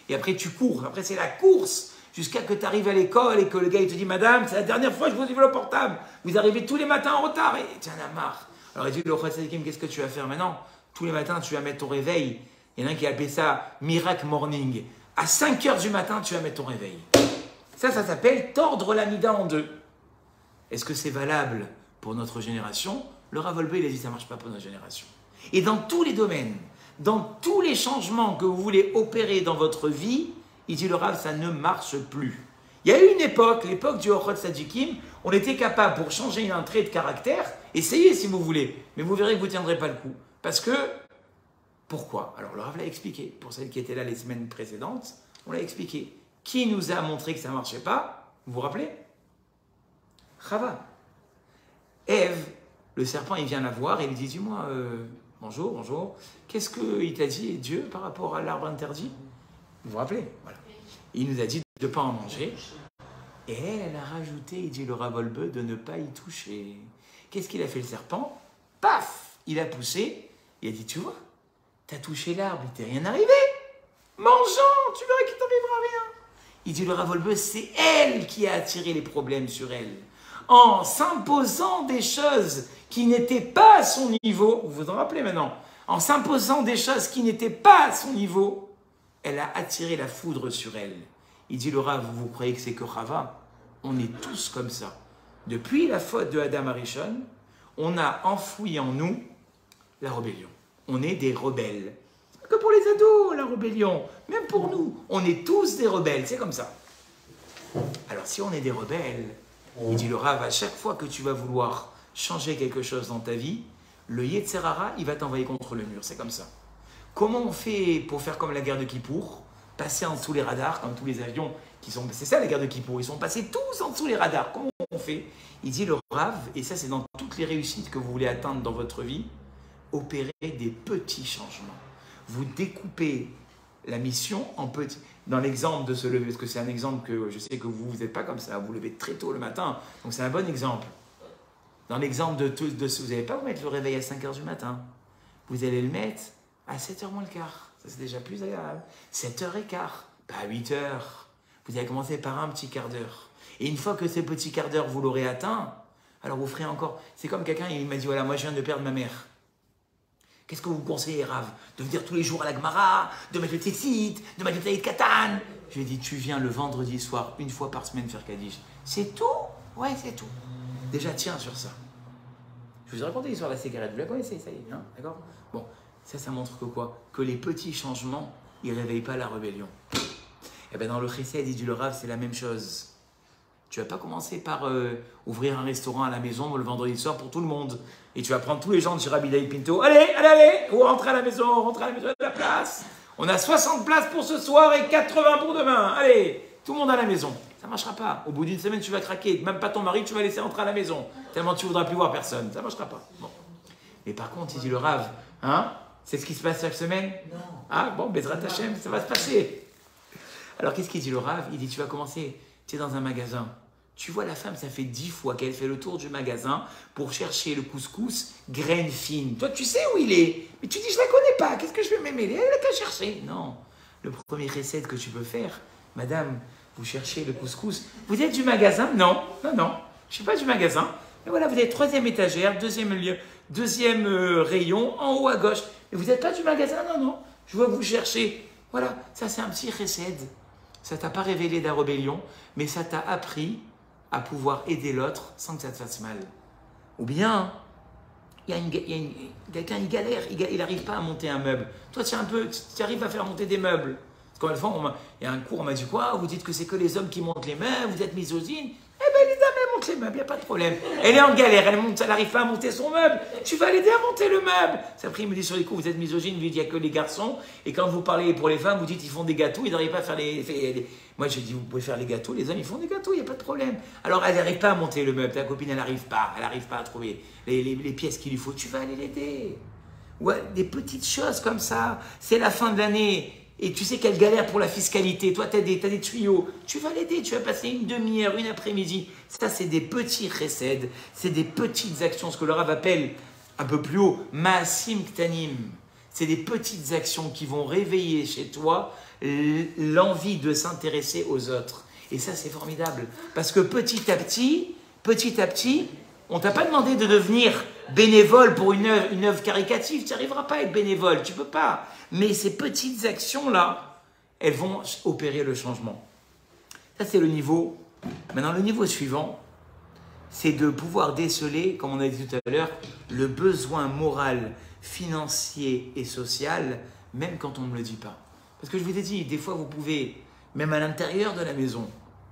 et après tu cours, après c'est la course, jusqu'à que tu arrives à l'école et que le gars il te dit, madame, c'est la dernière fois que je vous livre le portable, vous arrivez tous les matins en retard, et tu en as marre. Alors il dit, le Rav, qu'est-ce que tu vas faire maintenant? Tous les matins, tu vas mettre ton réveil. Il y en a un qui a appelé ça Miracle Morning. À 5h du matin, tu vas mettre ton réveil. Ça s'appelle tordre la mida en deux. Est-ce que c'est valable pour notre génération? Le Rav Wolbe, il a dit, ça ne marche pas pour notre génération. Et dans tous les domaines, dans tous les changements que vous voulez opérer dans votre vie, il dit, le Rav, ça ne marche plus. Il y a eu une époque, l'époque du Orot Tzadikim, on était capable, pour changer un trait de caractère, essayez si vous voulez, mais vous verrez que vous ne tiendrez pas le coup. Parce que, pourquoi? Alors le Rav l'a expliqué, pour celles qui étaient là les semaines précédentes, on l'a expliqué. Qui nous a montré que ça ne marchait pas? Vous vous rappelez? Chava. Ève, le serpent, il vient la voir et il lui dit, dis-moi, bonjour, qu'est-ce qu'il t'a dit, Dieu, par rapport à l'arbre interdit? Vous vous rappelez? Voilà. Il nous a dit de ne pas en manger. Et elle a rajouté, il dit le Rav Wolbe, de ne pas y toucher. Qu'est-ce qu'il a fait le serpent? Paf! Il a poussé, il a dit, tu vois, t'as touché l'arbre, il t'est rien arrivé. Mangeant, tu verras qu'il t'arrivera rien. Il dit le Rav Wolbe, c'est elle qui a attiré les problèmes sur elle. En s'imposant des choses qui n'étaient pas à son niveau, vous vous en rappelez maintenant, en s'imposant des choses qui n'étaient pas à son niveau, elle a attiré la foudre sur elle. Il dit le Rav, vous croyez que c'est que Chava? On est tous comme ça. Depuis la faute de Adam Arishon, on a enfoui en nous la rébellion. On est des rebelles. C'est pas que pour les ados, la rébellion. Même pour nous, on est tous des rebelles. C'est comme ça. Alors si on est des rebelles, il dit le Rav, à chaque fois que tu vas vouloir changer quelque chose dans ta vie, le Yetzer Hara, il va t'envoyer contre le mur. C'est comme ça. Comment on fait pour faire comme la guerre de Kippour? Passer en dessous les radars, comme tous les avions qui sont... C'est ça la guerre de Kippour, ils sont passés tous en dessous les radars. Comment on fait? Il dit le Rav, et ça c'est dans toutes les réussites que vous voulez atteindre dans votre vie, opérer des petits changements. Vous découpez la mission en petits... Dans l'exemple de se lever, parce que c'est un exemple que je sais que vous n'êtes pas comme ça, vous levez très tôt le matin, donc c'est un bon exemple. Dans l'exemple de vous n'allez pas vous mettre le réveil à 5h du matin, vous allez le mettre à 7h moins le quart. Ça, c'est déjà plus agréable. 7h15, pas 8h. Vous allez commencer par un petit quart d'heure. Et une fois que ce petit quart d'heure, vous l'aurez atteint, alors vous ferez encore... C'est comme quelqu'un, il m'a dit, voilà, moi je viens de perdre ma mère. Qu'est-ce que vous conseillez, Rav? De venir tous les jours à la Gemara, de mettre le Tzitzit, de mettre le Taït Katan? Je lui ai dit, tu viens le vendredi soir, une fois par semaine faire Kaddish. C'est tout? Ouais, c'est tout. Déjà, tiens sur ça. Je vous ai raconté l'histoire de la cigarette, vous la connaissez, ça y est, hein? D'accord? Bon. Ça montre que quoi? Que les petits changements, ils ne réveillent pas la rébellion. Et bien dans le Chesed, il dit le Rav, c'est la même chose. Tu ne vas pas commencer par ouvrir un restaurant à la maison le vendredi soir pour tout le monde. Et tu vas prendre tous les gens de chez Rabbi David Pinto. Allez, vous rentrez à la maison, il y a de la place. On a 60 places pour ce soir et 80 pour demain. Allez, tout le monde à la maison. Ça ne marchera pas. Au bout d'une semaine, tu vas craquer. Même pas ton mari, tu vas laisser rentrer à la maison. Tellement tu ne voudras plus voir personne. Ça ne marchera pas. Bon. Mais par contre, il dit le Rav, hein? C'est ce qui se passe chaque semaine? Non. Ah bon, Bezrat Hashem, ça va se passer. Alors qu'est-ce qu'il dit le Rav? Il dit, tu vas commencer, tu es dans un magasin. Tu vois la femme, ça fait 10 fois qu'elle fait le tour du magasin pour chercher le couscous graine fine. Toi, tu sais où il est. Mais tu dis, je ne la connais pas, qu'est-ce que je vais m'aimer? Elle n'a qu'à chercher. Non. Le premier recette que tu peux faire, madame, vous cherchez le couscous. Vous êtes du magasin? Non. Je ne suis pas du magasin. Mais voilà, vous êtes 3e étagère, 2e lieu, deuxième rayon, en haut à gauche. Mais vous n'êtes pas du magasin, non, non. Je vois que vous cherchez. Voilà, ça c'est un petit chesed. Ça t'a pas révélé de la rébellion, mais ça t'a appris à pouvoir aider l'autre sans que ça te fasse mal. Ou bien, quelqu'un il galère, il n'arrive pas à monter un meuble. Toi, tu arrives à faire monter des meubles. Parce qu'en fois, il y a un cours, on m'a dit quoi? Vous dites que c'est que les hommes qui montent les meubles, vous êtes misogyne. Eh bien, les dames, elles montent les meubles, il n'y a pas de problème. Elle est en galère, elle n'arrive pas à monter son meuble. Tu vas l'aider à monter le meuble. C'est après, il me dit sur les coups, vous êtes misogyne, il n'y a que les garçons. Et quand vous parlez pour les femmes, vous dites ils font des gâteaux, ils n'arrivent pas à faire Moi, j'ai dit, vous pouvez faire les gâteaux, les hommes, ils font des gâteaux, il n'y a pas de problème. Alors, elle n'arrive pas à monter le meuble, ta copine, elle n'arrive pas à trouver les pièces qu'il lui faut. Tu vas aller l'aider. Ouais, des petites choses comme ça. C'est la fin de l'année. Et tu sais qu'elle galère pour la fiscalité. Toi, tu as des tuyaux. Tu vas l'aider. Tu vas passer une demi-heure, une après-midi. Ça, c'est des petits chesed. C'est des petites actions. Ce que le Rav appelle un peu plus haut, Maasim Ktanim. C'est des petites actions qui vont réveiller chez toi l'envie de s'intéresser aux autres. Et ça, c'est formidable. Parce que petit à petit, on t'a pas demandé de devenir bénévole pour une œuvre caritative. Tu n'arriveras pas à être bénévole. Tu peux pas. Mais ces petites actions-là, elles vont opérer le changement. Ça, c'est le niveau. Maintenant, le niveau suivant, c'est de pouvoir déceler, comme on a dit tout à l'heure, le besoin moral, financier et social, même quand on ne me le dit pas. Parce que je vous ai dit, des fois, vous pouvez, même à l'intérieur de la maison,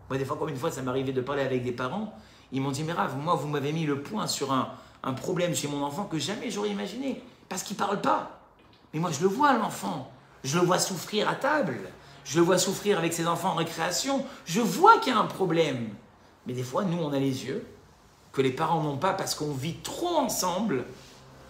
moi, des fois, comme une fois, ça m'arrivait de parler avec des parents, ils m'ont dit, mais Rav, moi, vous m'avez mis le point sur un problème chez mon enfant que jamais j'aurais imaginé, parce qu'il ne parle pas. Mais moi, je le vois, l'enfant. Je le vois souffrir à table. Je le vois souffrir avec ses enfants en récréation. Je vois qu'il y a un problème. Mais des fois, nous, on a les yeux que les parents n'ont pas parce qu'on vit trop ensemble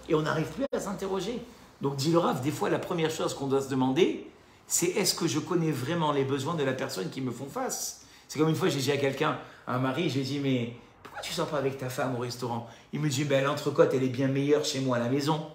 et on n'arrive plus à s'interroger. Donc, dit le Rav, des fois, la première chose qu'on doit se demander, c'est est-ce que je connais vraiment les besoins de la personne qui me font face? C'est comme une fois, j'ai dit à quelqu'un, à un mari, j'ai dit, mais pourquoi tu ne sors pas avec ta femme au restaurant? Il me dit, ben, l'entrecôte, elle est bien meilleure chez moi à la maison.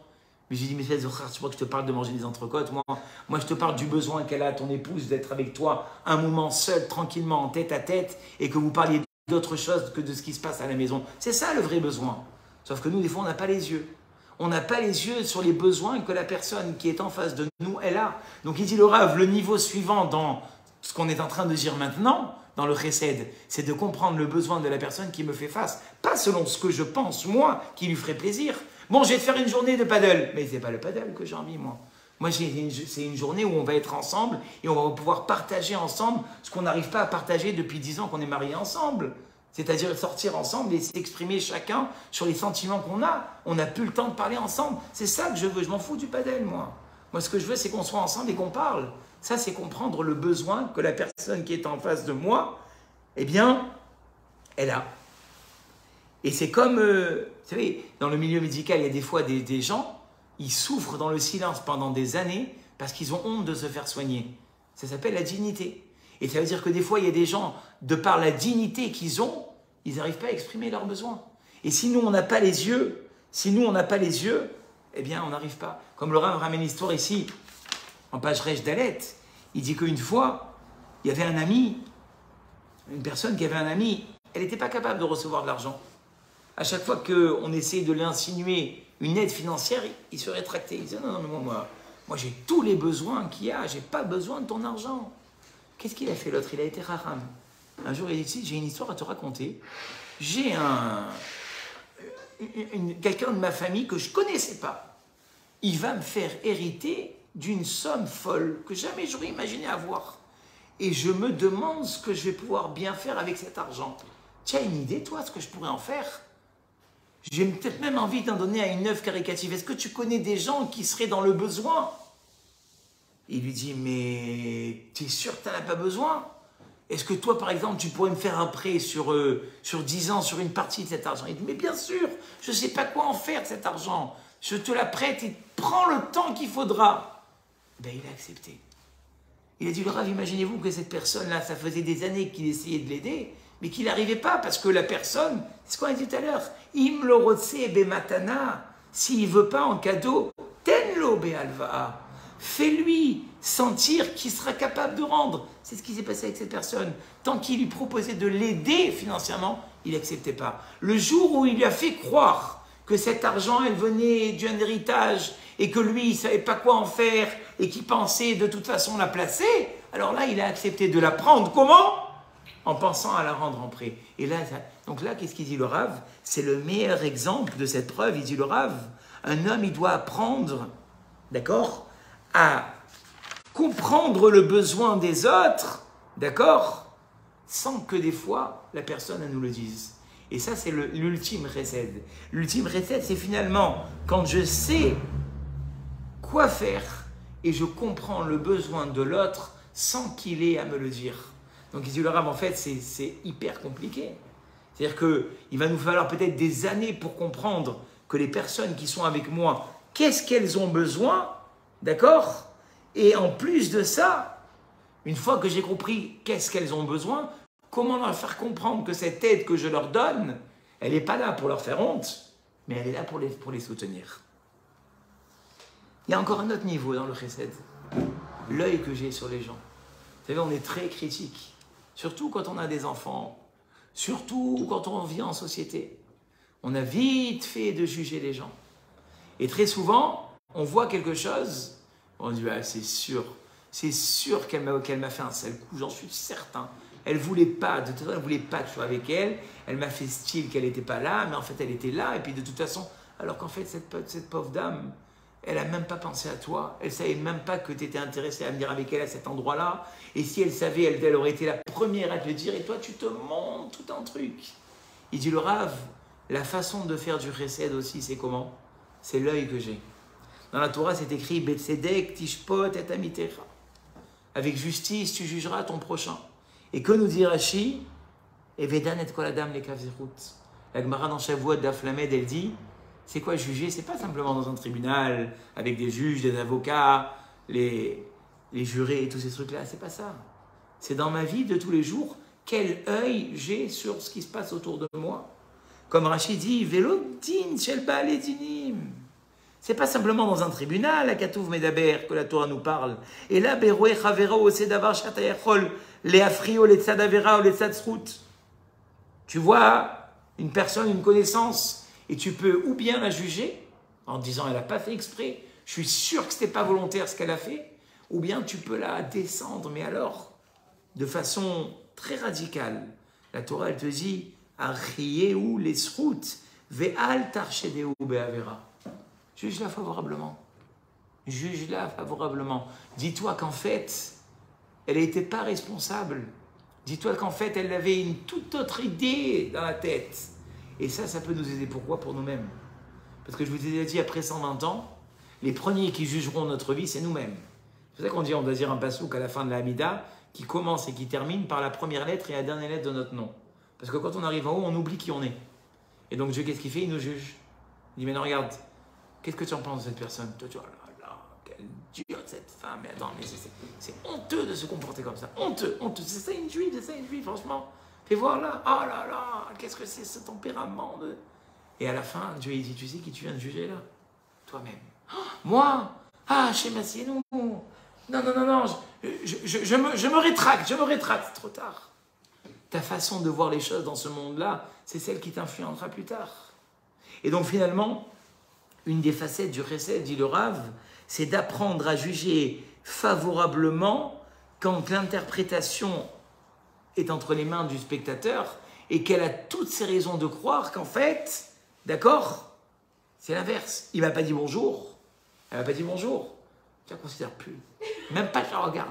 Mais j'ai dit, mais tu crois que je te parle de manger des entrecôtes? Moi, je te parle du besoin qu'elle a, ton épouse, d'être avec toi un moment seul, tranquillement, en tête à tête, et que vous parliez d'autre chose que de ce qui se passe à la maison. C'est ça le vrai besoin. Sauf que nous, des fois, on n'a pas les yeux. On n'a pas les yeux sur les besoins que la personne qui est en face de nous, elle a. Donc, il dit le Rav, le niveau suivant dans ce qu'on est en train de dire maintenant, dans le chesed, c'est de comprendre le besoin de la personne qui me fait face. Pas selon ce que je pense, moi, qui lui ferait plaisir. Bon, je vais te faire une journée de paddle. Mais c'est pas le paddle que j'ai envie, moi. Moi, c'est une journée où on va être ensemble et on va pouvoir partager ensemble ce qu'on n'arrive pas à partager depuis 10 ans qu'on est mariés ensemble. C'est-à-dire sortir ensemble et s'exprimer chacun sur les sentiments qu'on a. On n'a plus le temps de parler ensemble. C'est ça que je veux. Je m'en fous du paddle, moi. Moi, ce que je veux, c'est qu'on soit ensemble et qu'on parle. Ça, c'est comprendre le besoin que la personne qui est en face de moi, eh bien, elle a. Et c'est comme, vous savez, dans le milieu médical, il y a des fois des gens, ils souffrent dans le silence pendant des années parce qu'ils ont honte de se faire soigner. Ça s'appelle la dignité. Et ça veut dire que des fois, il y a des gens, de par la dignité qu'ils ont, ils n'arrivent pas à exprimer leurs besoins. Et si nous, on n'a pas les yeux, eh bien, on n'arrive pas. Comme le Rav ramène l'histoire ici, en page Resh Dalet, il dit qu'une fois, il y avait un ami, une personne qui avait un ami, elle n'était pas capable de recevoir de l'argent. À chaque fois qu'on essayait de l'insinuer une aide financière, il se rétractait. Il disait, non, moi j'ai tous les besoins qu'il y a, j'ai pas besoin de ton argent. Qu'est-ce qu'il a fait l'autre? Il a été haram. Un jour, il dit, j'ai une histoire à te raconter. J'ai quelqu'un de ma famille que je ne connaissais pas. Il va me faire hériter d'une somme folle que jamais j'aurais imaginé avoir. Et je me demande ce que je vais pouvoir bien faire avec cet argent. Tu as une idée, toi, ce que je pourrais en faire? J'ai peut-être même envie d'en donner à une œuvre caritative. Est-ce que tu connais des gens qui seraient dans le besoin? Il lui dit, mais tu es sûr que tu n'en as pas besoin? Est-ce que toi, par exemple, tu pourrais me faire un prêt sur 10 ans, sur une partie de cet argent? Il dit, mais bien sûr, je ne sais pas quoi en faire de cet argent. Je te la prête et prends le temps qu'il faudra. Ben, il a accepté. Il a dit, le Rav, imaginez-vous que cette personne-là, ça faisait des années qu'il essayait de l'aider, mais qu'il n'arrivait pas parce que la personne, c'est ce qu'on a dit tout à l'heure, imlorotse bematana, s'il ne veut pas en cadeau, tenlo bealva, fais-lui sentir qu'il sera capable de rendre. C'est ce qui s'est passé avec cette personne. Tant qu'il lui proposait de l'aider financièrement, il n'acceptait pas. Le jour où il lui a fait croire que cet argent, elle venait d'un héritage et que lui, il ne savait pas quoi en faire et qu'il pensait de toute façon la placer, alors là, il a accepté de la prendre. Comment? En pensant à la rendre en prêt. Et là, donc là, qu'est-ce qu'il dit le Rav? C'est le meilleur exemple de cette preuve. Il dit le Rav, un homme, il doit apprendre, d'accord, à comprendre le besoin des autres, d'accord, sans que des fois, la personne elle nous le dise. Et ça, c'est l'ultime recède. L'ultime recède, c'est finalement quand je sais quoi faire et je comprends le besoin de l'autre sans qu'il ait à me le dire. Donc, il dit le Rav, en fait, c'est hyper compliqué. C'est-à-dire qu'il va nous falloir peut-être des années pour comprendre que les personnes qui sont avec moi, qu'est-ce qu'elles ont besoin, d'accord? Et en plus de ça, une fois que j'ai compris qu'est-ce qu'elles ont besoin, comment leur faire comprendre que cette aide que je leur donne, elle n'est pas là pour leur faire honte, mais elle est là pour les soutenir. Il y a encore un autre niveau dans le chesed, l'œil que j'ai sur les gens. Vous savez, on est très critique, surtout quand on a des enfants, surtout quand on vit en société. On a vite fait de juger les gens. Et très souvent, on voit quelque chose, on dit ah, c'est sûr qu'elle m'a fait un sale coup, j'en suis certain. Elle voulait pas, de toute façon, elle voulait pas que je sois avec elle. Elle m'a fait style qu'elle n'était pas là, mais en fait, elle était là. Et puis de toute façon, alors qu'en fait, cette pauvre dame, elle n'a même pas pensé à toi. Elle ne savait même pas que tu étais intéressé à venir avec elle à cet endroit-là. Et si elle savait, elle aurait été la première à te le dire. Et toi, tu te montes tout un truc. Il dit le Rav, la façon de faire du chesed aussi, c'est comment? C'est l'œil que j'ai. Dans la Torah, c'est écrit Betsedek tishpot et amitecha. Avec justice, tu jugeras ton prochain. Et que nous dit Rashi? Evedan et koladam le kavzirut. La Gemara dans Shavuot d'Aflamed, elle dit c'est quoi juger? C'est pas simplement dans un tribunal avec des juges, des avocats, les jurés et tous ces trucs-là. C'est pas ça. C'est dans ma vie de tous les jours. Quel œil j'ai sur ce qui se passe autour de moi? Comme Rachid dit, Velodin shel ba'alei dinim. C'est pas simplement dans un tribunal, à Katouv Medaber, que la Torah nous parle. Et là, Beroué Chavera ose davar shatayachol, le afrio, le tzad avera ou le tzad zrut. Tu vois une personne, une connaissance, et tu peux ou bien la juger en disant elle n'a pas fait exprès, je suis sûr que ce n'était pas volontaire ce qu'elle a fait, ou bien tu peux la descendre, mais alors de façon très radicale. La Torah, elle te dit Ariyehu lesrut ve'al tarshedeu be'avera. Juge-la favorablement. Juge-la favorablement. Dis-toi qu'en fait, elle n'était pas responsable. Dis-toi qu'en fait, elle avait une toute autre idée dans la tête. Et ça peut nous aider. Pourquoi? Pour nous-mêmes. Parce que je vous ai dit, après 120 ans, les premiers qui jugeront notre vie, c'est nous-mêmes. C'est pour ça qu'on dit, on doit dire un pasouk à la fin de la Hamida, qui commence et qui termine par la première lettre et la dernière lettre de notre nom. Parce que quand on arrive en haut, on oublie qui on est. Et donc Dieu, qu'est-ce qu'il fait? Il nous juge. Il dit, mais non, regarde, qu'est-ce que tu en penses de cette personne? Toi, tu vois, là, quelle dure cette femme. Mais attends, mais c'est honteux de se comporter comme ça. Honteux, honteux. C'est ça une juive, franchement. Fais voir là, oh là là, qu'est-ce que c'est ce tempérament de... Et à la fin, Dieu il dit, tu sais qui tu viens de juger là? Toi-même. Oh, moi? Ah, chez Massienou. Non, je me rétracte, c'est trop tard. Ta façon de voir les choses dans ce monde-là, c'est celle qui t'influencera plus tard. Et donc finalement, une des facettes du chesed, dit le Rav, c'est d'apprendre à juger favorablement quand l'interprétation est entre les mains du spectateur et qu'elle a toutes ses raisons de croire qu'en fait, d'accord, c'est l'inverse. Il ne m'a pas dit bonjour, elle ne m'a pas dit bonjour, je ne la considère plus. Même pas je la regarde,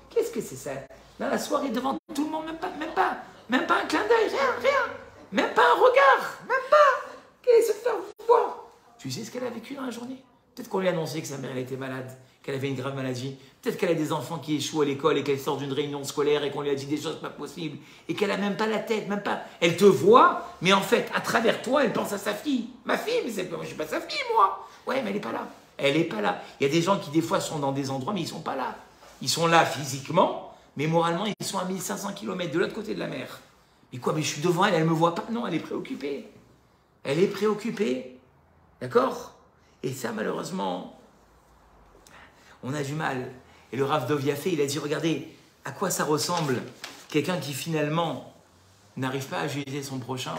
Qu'est-ce que c'est ça? Dans la soirée, devant tout le monde, même pas un clin d'œil, rien. Même pas un regard, même pas. Qu'elle se fait voir. Tu sais ce qu'elle a vécu dans la journée? Peut-être qu'on lui a annoncé que sa mère elle était malade, qu'elle avait une grave maladie. Peut-être qu'elle a des enfants qui échouent à l'école et qu'elle sort d'une réunion scolaire et qu'on lui a dit des choses pas possibles et qu'elle a même pas la tête, même pas. Elle te voit, mais en fait, à travers toi, elle pense à sa fille. Ma fille, mais moi, je suis pas sa fille, moi. Ouais, mais elle est pas là. Elle est pas là. Il y a des gens qui des fois sont dans des endroits, mais ils sont pas là. Ils sont là physiquement, mais moralement, ils sont à 1500 km de l'autre côté de la mer. Mais quoi, mais je suis devant elle, elle me voit pas. Non, elle est préoccupée. Elle est préoccupée. D'accord? Et ça, malheureusement, on a du mal. Et le Rav Dov Yafé, il a dit, regardez, à quoi ça ressemble quelqu'un qui finalement n'arrive pas à juger son prochain?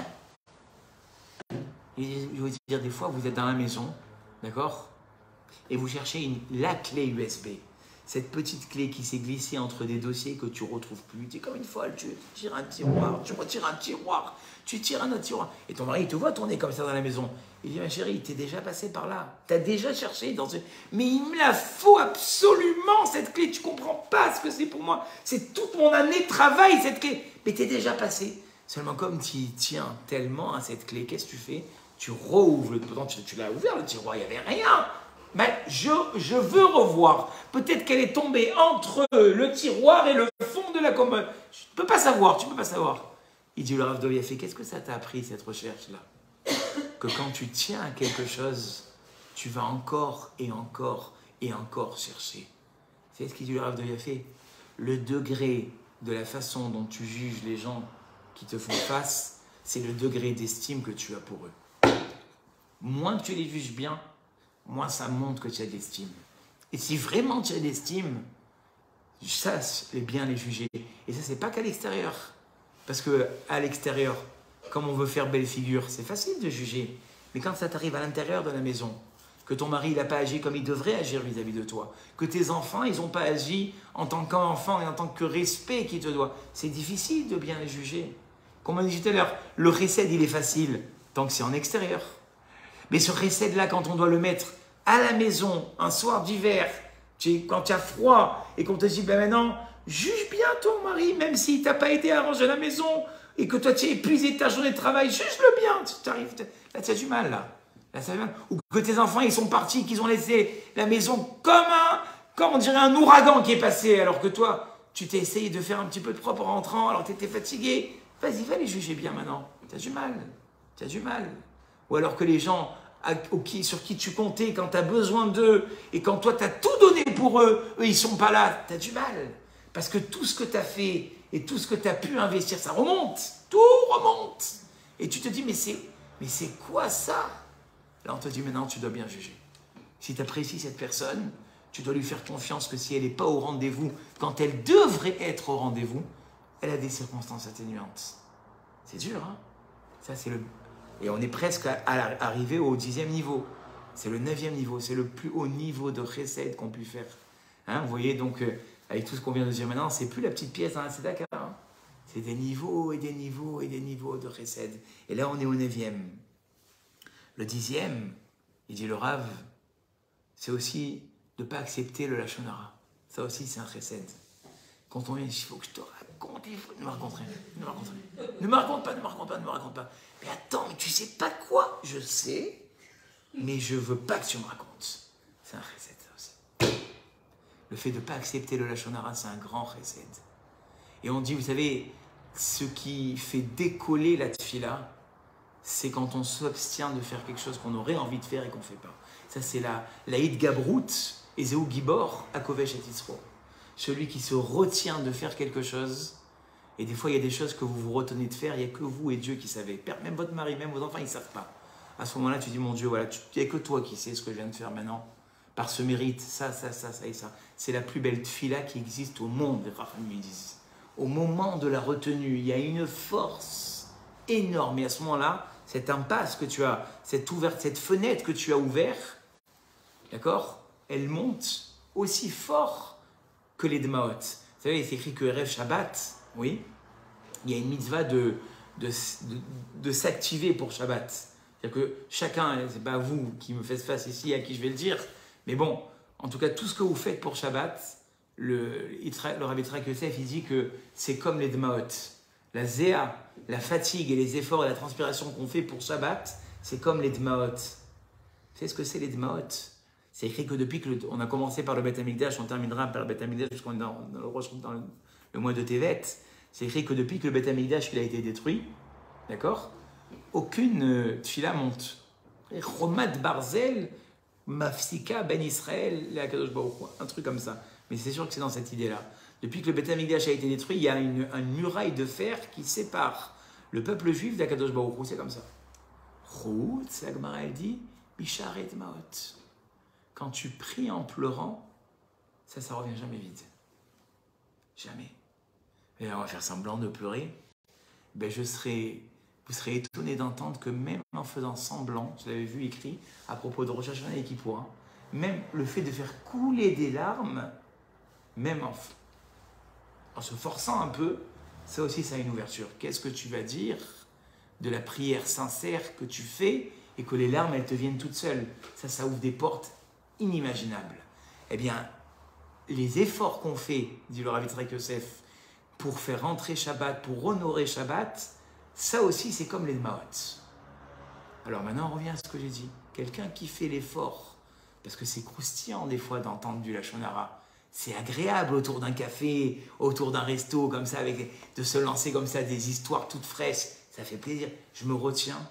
Je veux dire, des fois, vous êtes dans la maison, d'accord? Et vous cherchez la clé USB. Cette petite clé qui s'est glissée entre des dossiers que tu ne retrouves plus. Tu es comme une folle, tu tires un tiroir, tu retires un tiroir, tu tires un autre tiroir. Et ton mari, il te voit tourner comme ça dans la maison. Il dit, ma chérie, tu es déjà passé par là. Tu as déjà cherché dans ce... Mais il me la faut absolument, cette clé. Tu ne comprends pas ce que c'est pour moi. C'est toute mon année de travail, cette clé. Mais tu es déjà passé. Seulement comme tu tiens tellement à cette clé, qu'est-ce que tu fais? Tu rouvres. Pourtant, tu l'as ouvert, le tiroir, il n'y avait rien. Mais je veux revoir. Peut-être qu'elle est tombée entre le tiroir et le fond de la commode. Tu ne peux pas savoir, tu ne peux pas savoir. Il dit, le Rav Dov Yafé, qu'est-ce que ça t'a appris, cette recherche-là? Que quand tu tiens à quelque chose, tu vas encore et encore et encore chercher. C'est ce qu'il dit le Rav Dov Yafé. Le degré de la façon dont tu juges les gens qui te font face, c'est le degré d'estime que tu as pour eux. Moins tu les juges bien, moins ça montre que tu as de l'estime. Et si vraiment tu as de l'estime, sache bien les juger. Et ça, c'est pas qu'à l'extérieur. Parce qu'à l'extérieur, comme on veut faire belle figure, c'est facile de juger. Mais quand ça t'arrive à l'intérieur de la maison, que ton mari n'a pas agi comme il devrait agir vis-à-vis de toi, que tes enfants, ils n'ont pas agi en tant qu'enfant et en tant que respect qu'il te doit, c'est difficile de bien les juger. Comme on dit tout à l'heure, le recède, il est facile tant que c'est en extérieur. Mais ce recède-là, quand on doit le mettre à la maison, un soir d'hiver, quand tu as froid et qu'on te dit, ben maintenant, juge bien ton mari, même s'il t'a pas été arrangé à la maison et que toi tu es épuisé de ta journée de travail, juge-le bien. Là, tu as du mal, là. Là, ça va mal. Ou que tes enfants, ils sont partis, qu'ils ont laissé la maison comme on dirait un ouragan qui est passé, alors que toi, tu t'es essayé de faire un petit peu de propre en rentrant, alors tu étais fatigué. Vas-y, va les juger bien maintenant. Tu as du mal. Tu as du mal. Ou alors que les gens sur qui tu comptais quand tu as besoin d'eux et quand toi tu as tout donné pour eux, eux ils sont pas là, tu as du mal. Parce que tout ce que tu as fait et tout ce que tu as pu investir, ça remonte. Tout remonte. Et tu te dis, mais c'est quoi ça? Là on te dit, maintenant tu dois bien juger. Si tu apprécies cette personne, tu dois lui faire confiance que si elle n'est pas au rendez-vous, quand elle devrait être au rendez-vous, elle a des circonstances atténuantes. C'est dur, hein? Ça c'est le... Et on est presque arrivé au 10e niveau. C'est le 9e niveau. C'est le plus haut niveau de chesed qu'on puisse faire. Hein, vous voyez, donc, avec tout ce qu'on vient de dire maintenant, c'est plus la petite pièce dans la tzedaka. Hein. C'est des niveaux et des niveaux et des niveaux de chesed. Et là, on est au 9e. Le 10e, il dit le Rav, c'est aussi de ne pas accepter le lachon hara. Ça aussi, c'est un chesed. Quand on vient, il faut que je te raconte, il faut... Ne me raconte rien. Ne me raconte rien. Ne me raconte pas, ne me raconte pas, ne me raconte pas. Mais attends, mais tu sais pas quoi? Je sais, mais je veux pas que tu me racontes. C'est un chesed, ça aussi. Le fait de ne pas accepter le lachon hara, c'est un grand chesed. Et on dit, vous savez, ce qui fait décoller la tfila, c'est quand on s'abstient de faire quelque chose qu'on aurait envie de faire et qu'on ne fait pas. Ça, c'est la Hitgabrut, et Zéou Gibor, Akovesh et Tisro. Celui qui se retient de faire quelque chose. Et des fois, il y a des choses que vous vous retenez de faire, il n'y a que vous et Dieu qui savez. Même votre mari, même vos enfants, ils ne savent pas. À ce moment-là, tu dis, mon Dieu, voilà, il n'y a que toi qui sais ce que je viens de faire maintenant. Par ce mérite, ça et ça. C'est la plus belle tfila qui existe au monde, les Rachamim disent. Au moment de la retenue, il y a une force énorme. Et à ce moment-là, cette impasse que tu as, cette fenêtre que tu as ouverte, d'accord, elle monte aussi fort que les Dmaot. Vous savez, c'est écrit que Erev Shabbat, oui, il y a une mitzvah de s'activer pour Shabbat. C'est-à-dire que chacun, c'est pas vous qui me faites face ici à qui je vais le dire, mais bon, en tout cas, tout ce que vous faites pour Shabbat, le Rav Yitzhak Yosef, il dit que c'est comme les Dmaot. La zéa, la fatigue et les efforts et la transpiration qu'on fait pour Shabbat, c'est comme les Dmaot. Vous savez ce que c'est les Dmaot? C'est écrit que depuis qu'on a commencé par le Beth Amikdash, on terminera par le Beth Amikdash puisqu'on est dans le mois de Tevet. C'est écrit que depuis que le Beth Amikdash a été détruit, d'accord, aucune tfila monte. Romad Barzel, Mafsika Ben Israël, Akadosh Baruch Hu, un truc comme ça. Mais c'est sûr que c'est dans cette idée-là. Depuis que le Beth Amikdash a été détruit, il y a une muraille de fer qui sépare le peuple juif d'Akadosh Baruch Hu. C'est comme ça. Rout, la Gemara elle dit, Bisharet Maot. Quand tu pries en pleurant, ça revient jamais vide. Jamais. Et on va faire semblant de pleurer. Ben je serai... vous serez étonné d'entendre que même en faisant semblant, je l'avais vu écrit à propos de Rosh Hashanah et Kippour, même le fait de faire couler des larmes, même en se forçant un peu, ça aussi, ça a une ouverture. Qu'est-ce que tu vas dire de la prière sincère que tu fais et que les larmes, elles te viennent toutes seules? Ça ouvre des portes inimaginables. Eh bien, les efforts qu'on fait, dit le Rav Yitzhak Yosef, pour faire rentrer Shabbat, pour honorer Shabbat, ça aussi, c'est comme les Maot. Alors maintenant, on revient à ce que j'ai dit. Quelqu'un qui fait l'effort, parce que c'est croustillant des fois d'entendre du Lachon Hara. C'est agréable autour d'un café, autour d'un resto, comme ça, de se lancer comme ça, des histoires toutes fraîches. Ça fait plaisir. Je me retiens.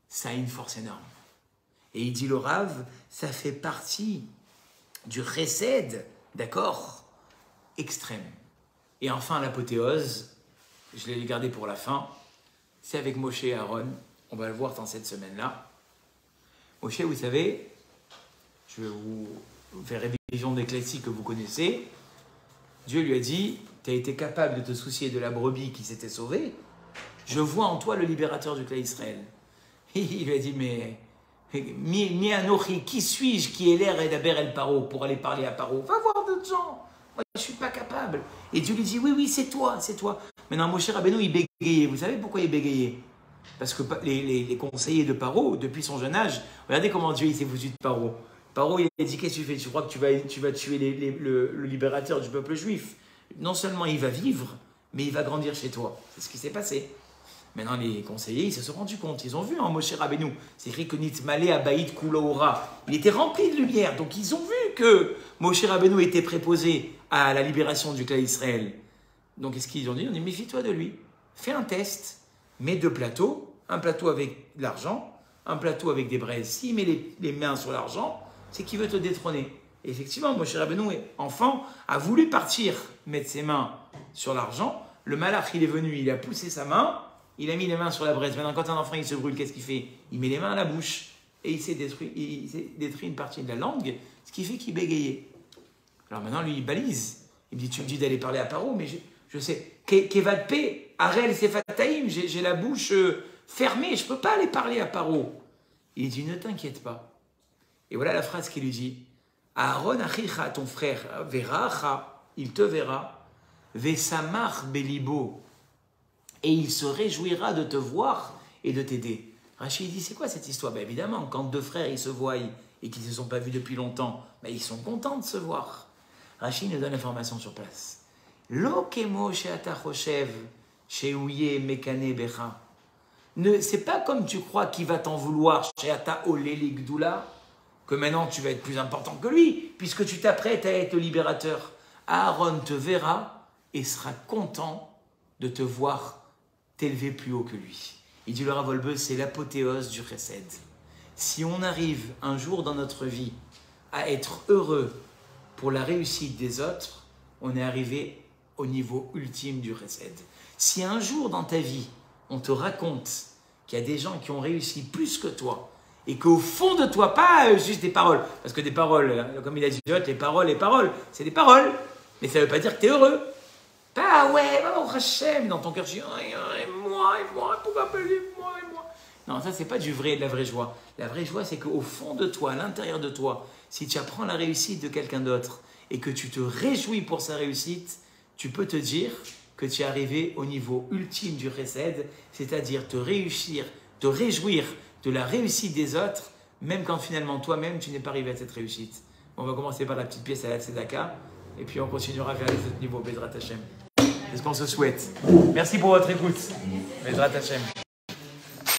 Ça a une force énorme. Et il dit le Rav, ça fait partie du chesed, d'accord, extrême. Et enfin, l'apothéose, je l'ai gardé pour la fin, c'est avec Moshe et Aaron. On va le voir dans cette semaine-là. Moshe, vous savez, je vais vous faire révision des classiques que vous connaissez. Dieu lui a dit, tu as été capable de te soucier de la brebis qui s'était sauvée. Je vois en toi le libérateur du clan Israël. Et il lui a dit, mais mi anochi, qui suis-je qui est l'air et d'Aber el Paro pour aller parler à Paro? Va voir d'autres gens. Moi, je ne suis pas capable. Et Dieu lui dit, oui, c'est toi, c'est toi. Maintenant, Moshe Rabbeinu, il bégayait. Vous savez pourquoi il bégayait? Parce que les conseillers de Paro, depuis son jeune âge, regardez comment Dieu s'est foutu de Paro. Paro, il a dit, qu'est-ce que tu fais? Tu crois que tu vas tuer le libérateur du peuple juif? Non seulement il va vivre, mais il va grandir chez toi. C'est ce qui s'est passé. Maintenant, les conseillers, ils se sont rendus compte. Ils ont vu en Moshe Rabbeinu. C'est écrit que Nitmale Abaïd Kuloora. Il était rempli de lumière. Donc, ils ont vu que Moshe Rabbeinu était préposé à la libération du clan Israël. Donc, qu'est-ce qu'ils ont dit? On dit, méfie-toi de lui. Fais un test. Mets 2 plateaux. Un plateau avec de l'argent, un plateau avec des braises. S'il met les mains sur l'argent, c'est qu'il veut te détrôner. Et effectivement, Moshe Rabbeinu, enfant, a voulu partir, mettre ses mains sur l'argent. Le malach, il est venu, il a poussé sa main, il a mis les mains sur la braise. Maintenant, quand un enfant il se brûle, qu'est-ce qu'il fait? Il met les mains à la bouche et il s'est détruit une partie de la langue, ce qui fait qu'il bégayait. Alors maintenant, lui, il balise. Il me dit, tu me dis d'aller parler à Paro, mais je sais. Kevad P, Arel Sefataim, j'ai la bouche fermée, je ne peux pas aller parler à Paro. Il dit, ne t'inquiète pas. Et voilà la phrase qu'il lui dit. Aaron achicha, ton frère, verra, il te verra, vesamach belibo, et il se réjouira de te voir et de t'aider. Rachid dit, c'est quoi cette histoire? Ben évidemment, quand 2 frères ils se voient et qu'ils ne se sont pas vus depuis longtemps, ben ils sont contents de se voir. Rachid nous donne l'information sur place. Lo kemo she'ata choshev she'ouye mekane becha. C'est pas comme tu crois qu'il va t'en vouloir she'ata olé ligdoula, que maintenant tu vas être plus important que lui, puisque tu t'apprêtes à être le libérateur. Aaron te verra et sera content de te voir t'élever plus haut que lui. Il dit le Rav Wolbe, c'est l'apothéose du chesed. Si on arrive un jour dans notre vie à être heureux pour la réussite des autres, on est arrivé au niveau ultime du chesed. Si un jour dans ta vie, on te raconte qu'il y a des gens qui ont réussi plus que toi, et qu'au fond de toi, pas juste des paroles, parce que des paroles, comme il a dit, les paroles, c'est des paroles, mais ça ne veut pas dire que tu es heureux. Pas ouais, oh Hachem, dans ton cœur, tu dis, moi, pourquoi pas lui, moi. Non, ça, c'est pas de la vraie joie. La vraie joie, c'est qu'au fond de toi, à l'intérieur de toi, si tu apprends la réussite de quelqu'un d'autre et que tu te réjouis pour sa réussite, tu peux te dire que tu es arrivé au niveau ultime du chesed, c'est-à-dire te réjouir de la réussite des autres, même quand finalement toi-même, tu n'es pas arrivé à cette réussite. On va commencer par la petite pièce à la tzedaka, et puis on continuera vers les autres niveaux, Bezrat Hashem. C'est ce qu'on se souhaite. Merci pour votre écoute, Bezrat Hashem.